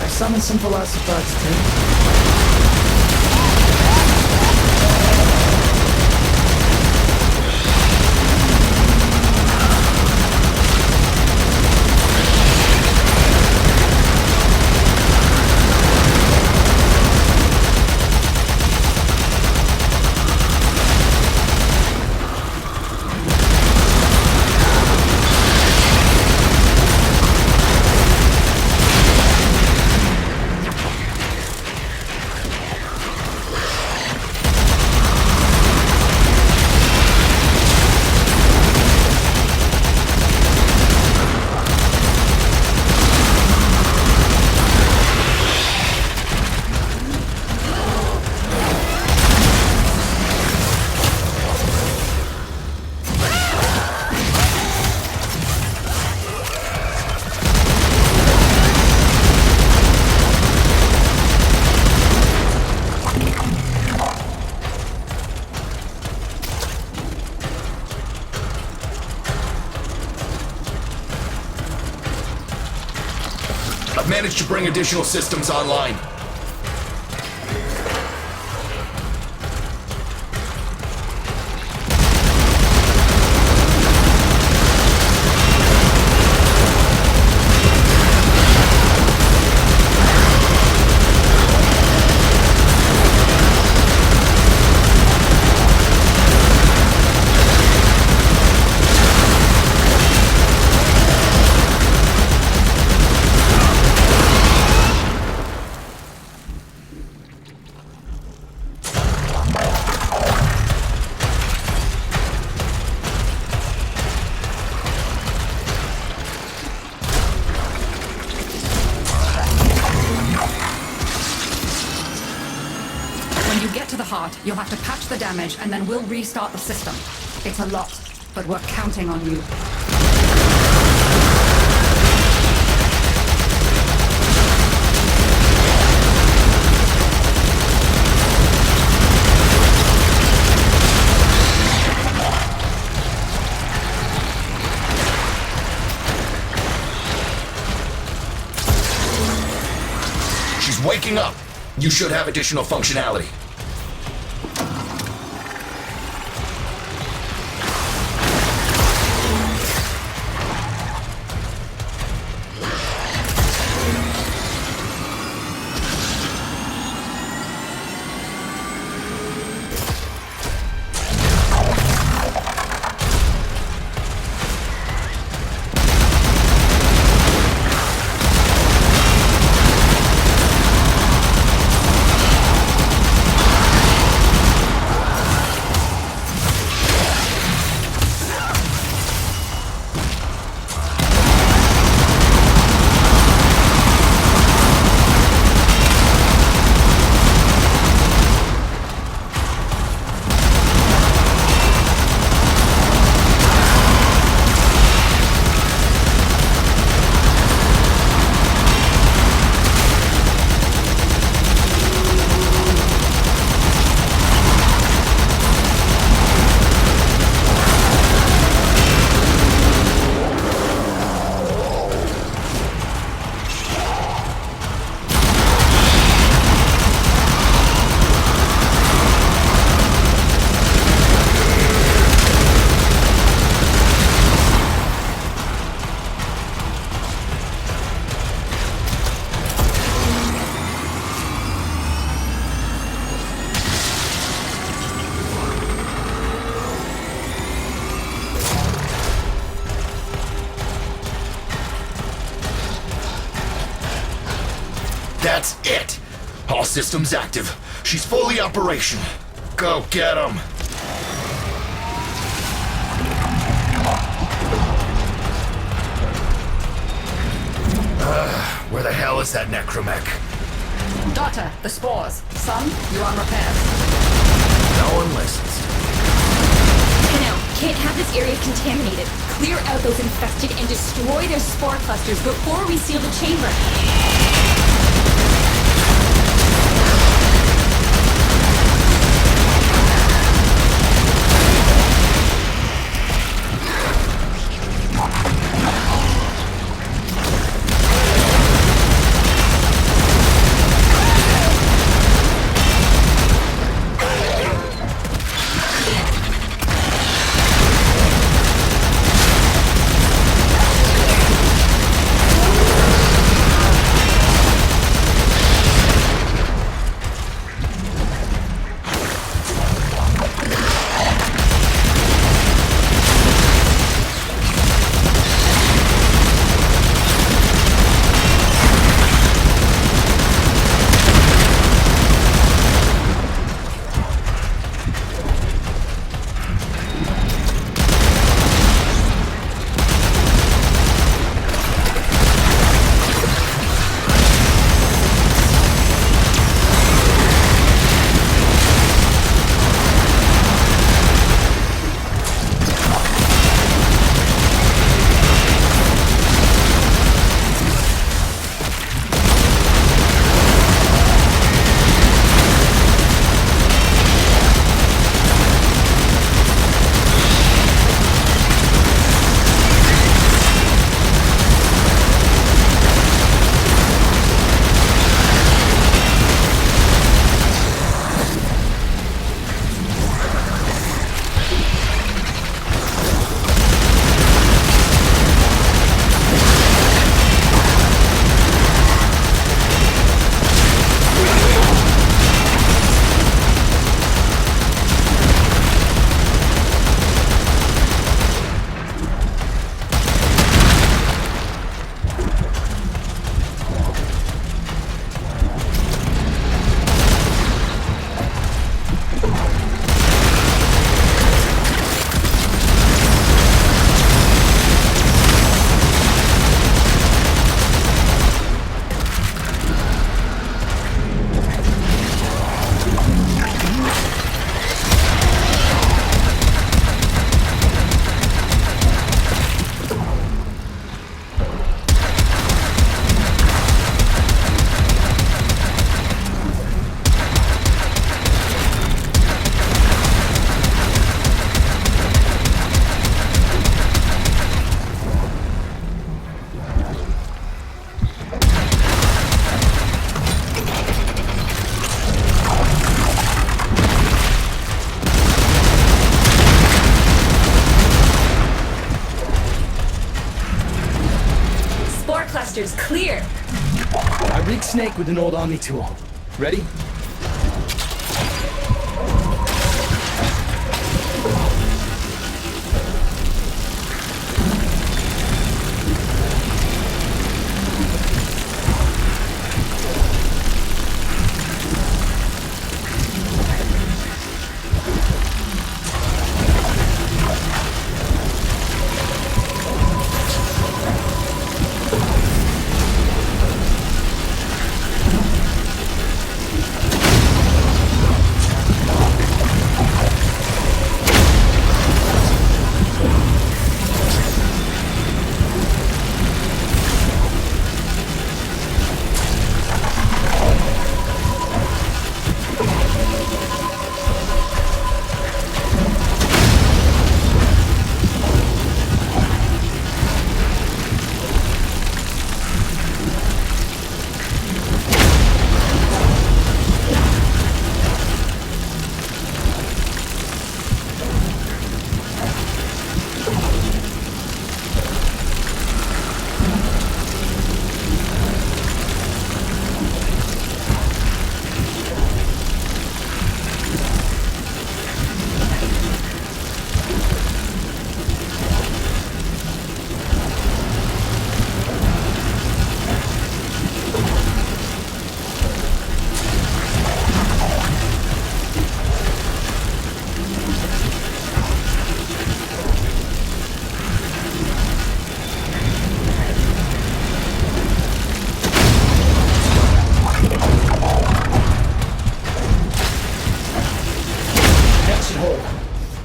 I summoned some Velocipods too. managed to bring additional systems online. When you get to the heart, you'll have to patch the damage and then we'll restart the system. It's a lot, but we're counting on you. She's waking up. You should have additional functionality. That's it! All systems active. She's fully operational. Go get 'em! Where the hell is that necromech? Daughter, the spores. Son, you're on repairs. No one listens. No, can't have this area contaminated. Clear out those infested and destroy their spore clusters before we seal the chamber. sectors clear. I rigged Snake with an old Omni tool. Ready?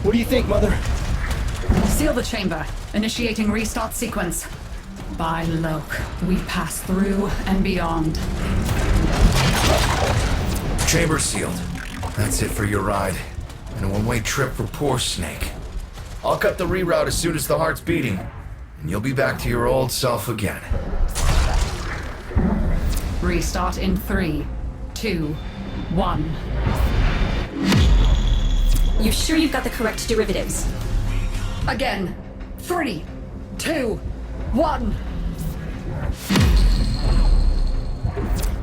What do you think, Mother? Seal the chamber. Initiating restart sequence. By Loke, we pass through and beyond. Chamber sealed. That's it for your ride. And a one-way trip for poor Snake. I'll cut the reroute as soon as the heart's beating. And you'll be back to your old self again. Restart in 3, 2, 1. You sure you've got the correct derivatives? Again. 3, 2, 1.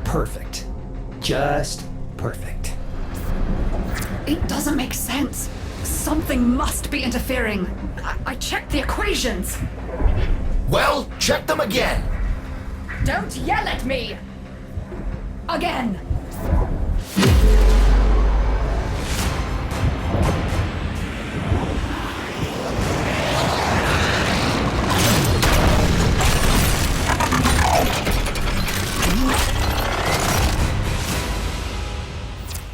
Perfect. Just perfect. It doesn't make sense. Something must be interfering. I checked the equations. Well, check them again! Don't yell at me! Again!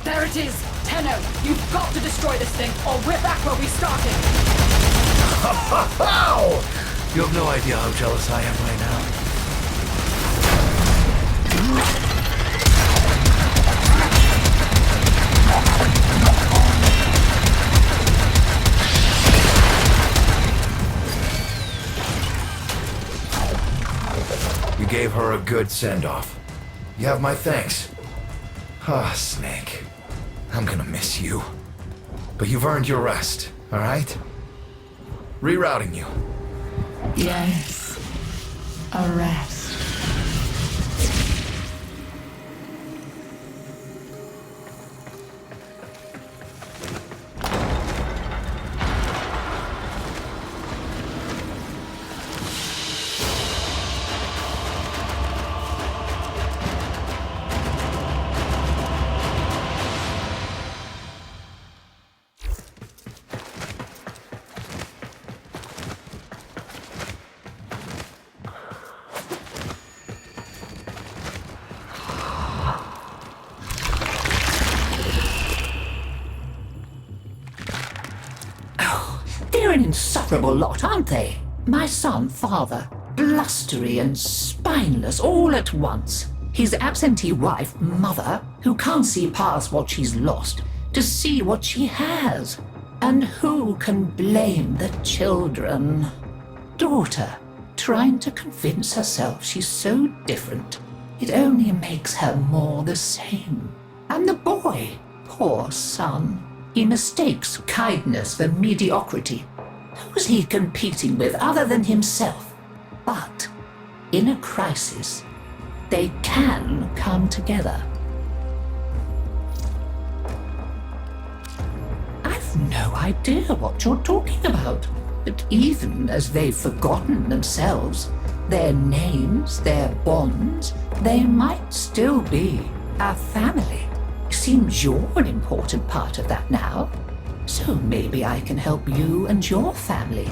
There it is! Tenno, you've got to destroy this thing, or we're back where we started! How? You have no idea how jealous I am right now. You gave her a good send-off. You have my thanks. Ah, Snake. I'm gonna miss you. But you've earned your rest, alright? Rerouting you. Yes. A rest. They're an insufferable lot, aren't they? My son, father, blustery and spineless all at once. His absentee wife, mother, who can't see past what she's lost to see what she has. And who can blame the children? Daughter, trying to convince herself she's so different. It only makes her more the same. And the boy, poor son. He mistakes kindness for mediocrity. Who's he competing with other than himself? But In a crisis, they can come together. I've no idea what you're talking about. But even as they've forgotten themselves, their names, their bonds, they might still be a family. Seems you're an important part of that now. So maybe I can help you and your family.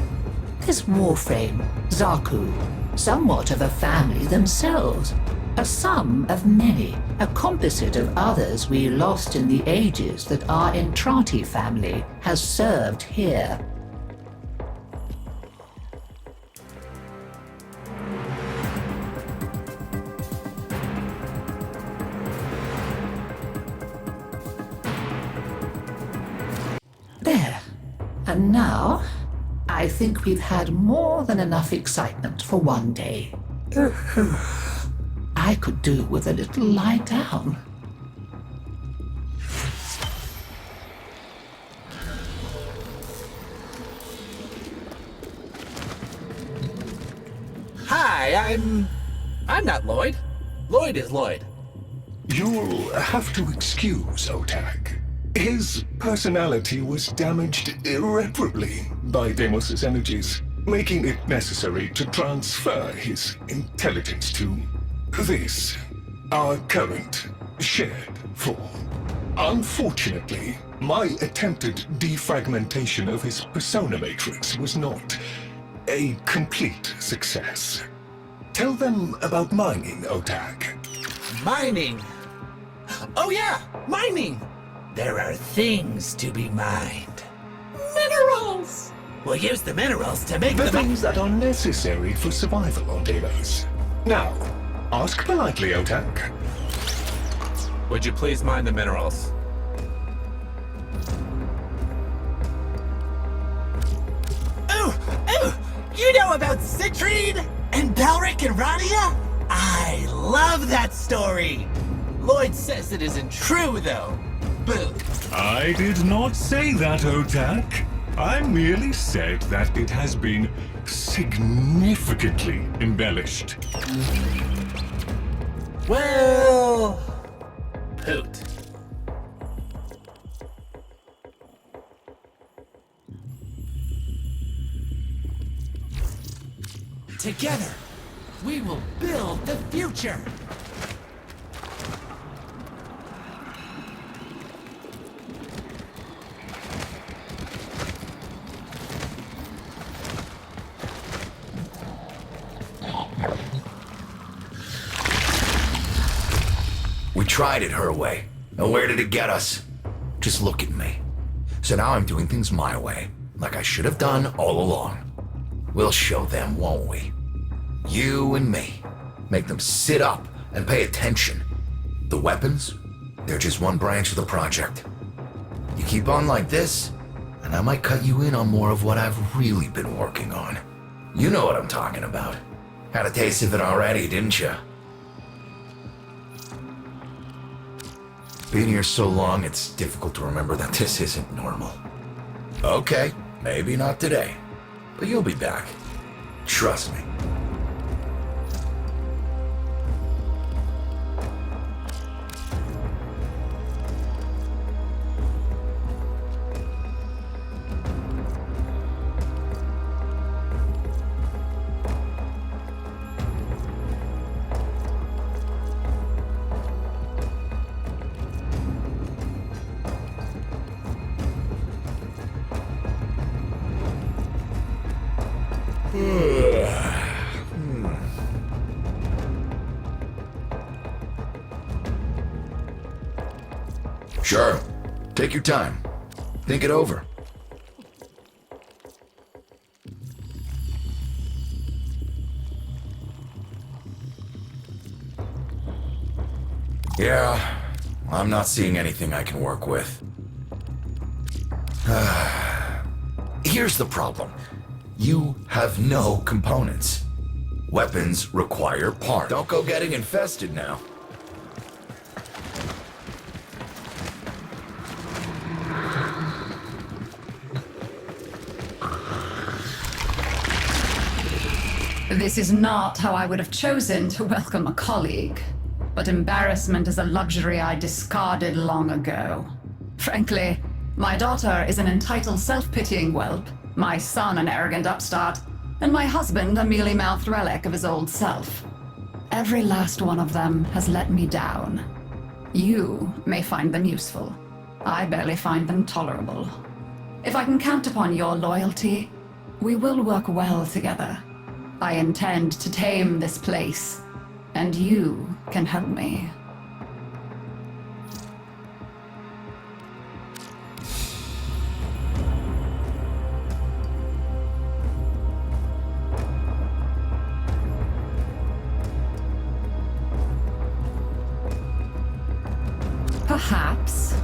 There's Warframe, Zaku, somewhat of a family themselves. A sum of many, a composite of others we lost in the ages that our Entrati family has served here. There. And now, I think we've had more than enough excitement for one day. I could do with a little lie down. Hi, I'm not Lloyd. Lloyd is Lloyd. You'll have to excuse Otak. His personality was damaged irreparably by Deimos's energies, making it necessary to transfer his intelligence to this, our current shared form. Unfortunately, my attempted defragmentation of his persona matrix was not a complete success. Tell them about mining, Otak. Mining! Oh yeah, mining! There are things to be mined. Minerals! We'll use the minerals to make The things that are necessary for survival on Deimos. Now, ask politely, Otak. Would you please mine the minerals? Ooh! You know about Citrine? And Belric and Radia? I love that story! Lloyd says it isn't true, though. Boo. I did not say that, Otak. I merely said that it has been significantly embellished. Well... Poot. Together, we will build the future! We tried it her way. And where did it get us? Just look at me. So now I'm doing things my way, like I should have done all along. We'll show them, won't we? You and me. Make them sit up and pay attention. The weapons? They're just one branch of the project. You keep on like this, and I might cut you in on more of what I've really been working on. You know what I'm talking about. Had a taste of it already, didn't you? Been here so long, it's difficult to remember that this isn't normal. Okay, maybe not today, but you'll be back. Trust me. Sure. Take your time. Think it over. Yeah, I'm not seeing anything I can work with. Here's the problem. You have no components. Weapons require parts. Don't go getting infested now. This is not how I would have chosen to welcome a colleague, but embarrassment is a luxury I discarded long ago. Frankly, my daughter is an entitled, self-pitying whelp, my son an arrogant upstart, and my husband a mealy-mouthed relic of his old self. Every last one of them has let me down. You may find them useful. I barely find them tolerable. If I can count upon your loyalty, we will work well together. I intend to tame this place, and you can help me. Perhaps.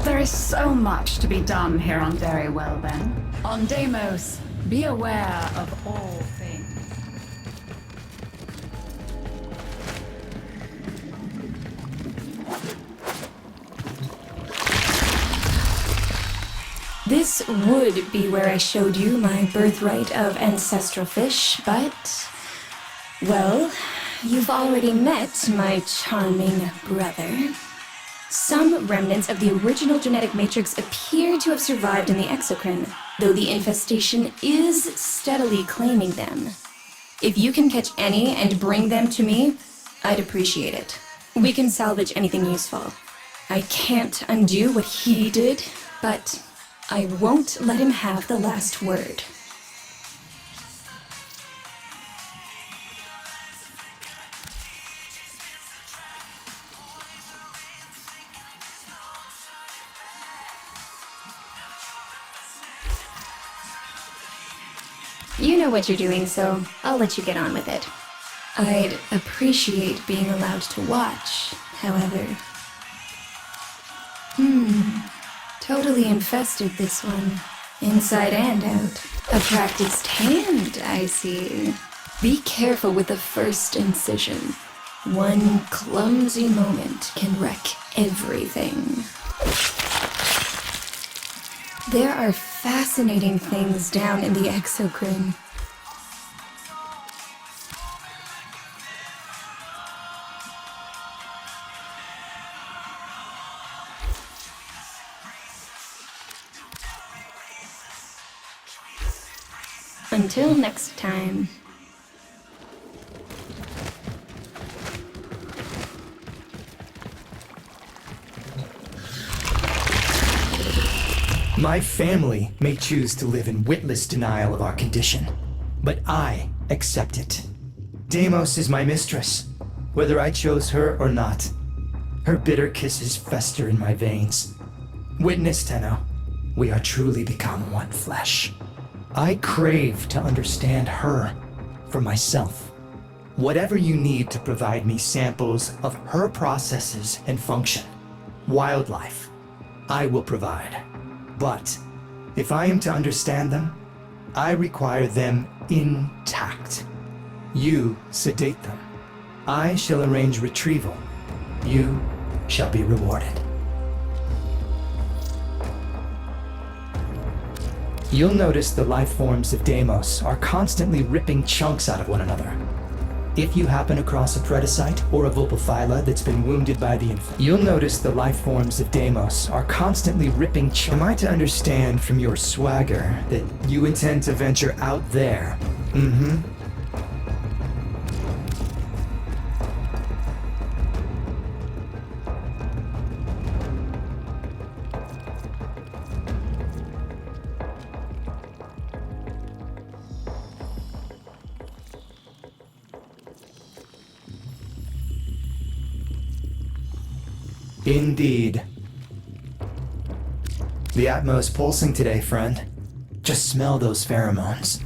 There is so much to be done here on Derrywell, then. On Deimos, be aware of all things. This would be where I showed you my birthright of ancestral fish, but... well, you've already met my charming brother. Some remnants of the original genetic matrix appear to have survived in the exocrine, though the infestation is steadily claiming them. If you can catch any and bring them to me, I'd appreciate it. We can salvage anything useful. I can't undo what he did, but I won't let him have the last word. You know what you're doing, so I'll let you get on with it. I'd appreciate being allowed to watch, however. Totally infested, this one. Inside and out. A practiced hand, I see. Be careful with the first incision. One clumsy moment can wreck everything. There are fascinating things down in the exocrine. Until next time. My family may choose to live in witless denial of our condition, but I accept it. Deimos is my mistress, whether I chose her or not. Her bitter kisses fester in my veins. Witness, Tenno, we are truly become one flesh. I crave to understand her for myself. Whatever you need to provide me samples of her processes and function, wildlife, I will provide. But if I am to understand them, I require them intact. You sedate them. I shall arrange retrieval. You shall be rewarded. You'll notice the life forms of Deimos are constantly ripping chunks out of one another. If you happen across a predacyte or a vulpophyla that's been wounded by the you'll notice the life forms of Deimos are constantly ripping chunks. Am I to understand from your swagger that you intend to venture out there? Indeed. The Atmos pulsing today, friend. Just smell those pheromones.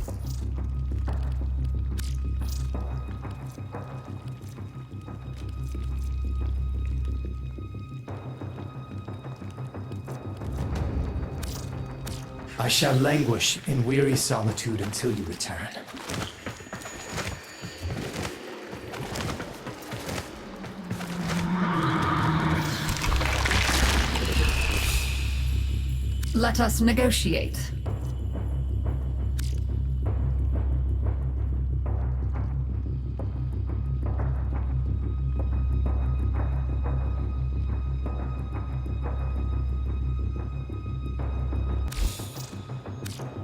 I shall languish in weary solitude until you return. Let us negotiate.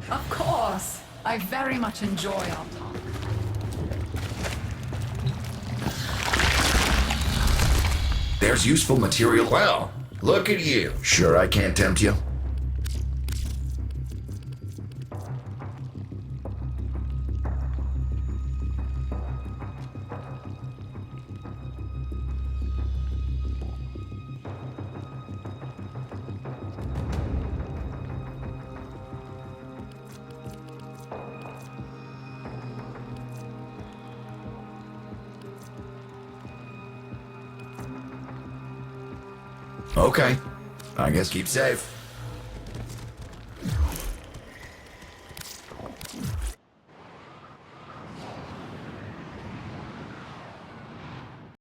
Of course. I very much enjoy our talk. There's useful material. Well, look at you. Sure I can't tempt you? Okay. I guess keep safe.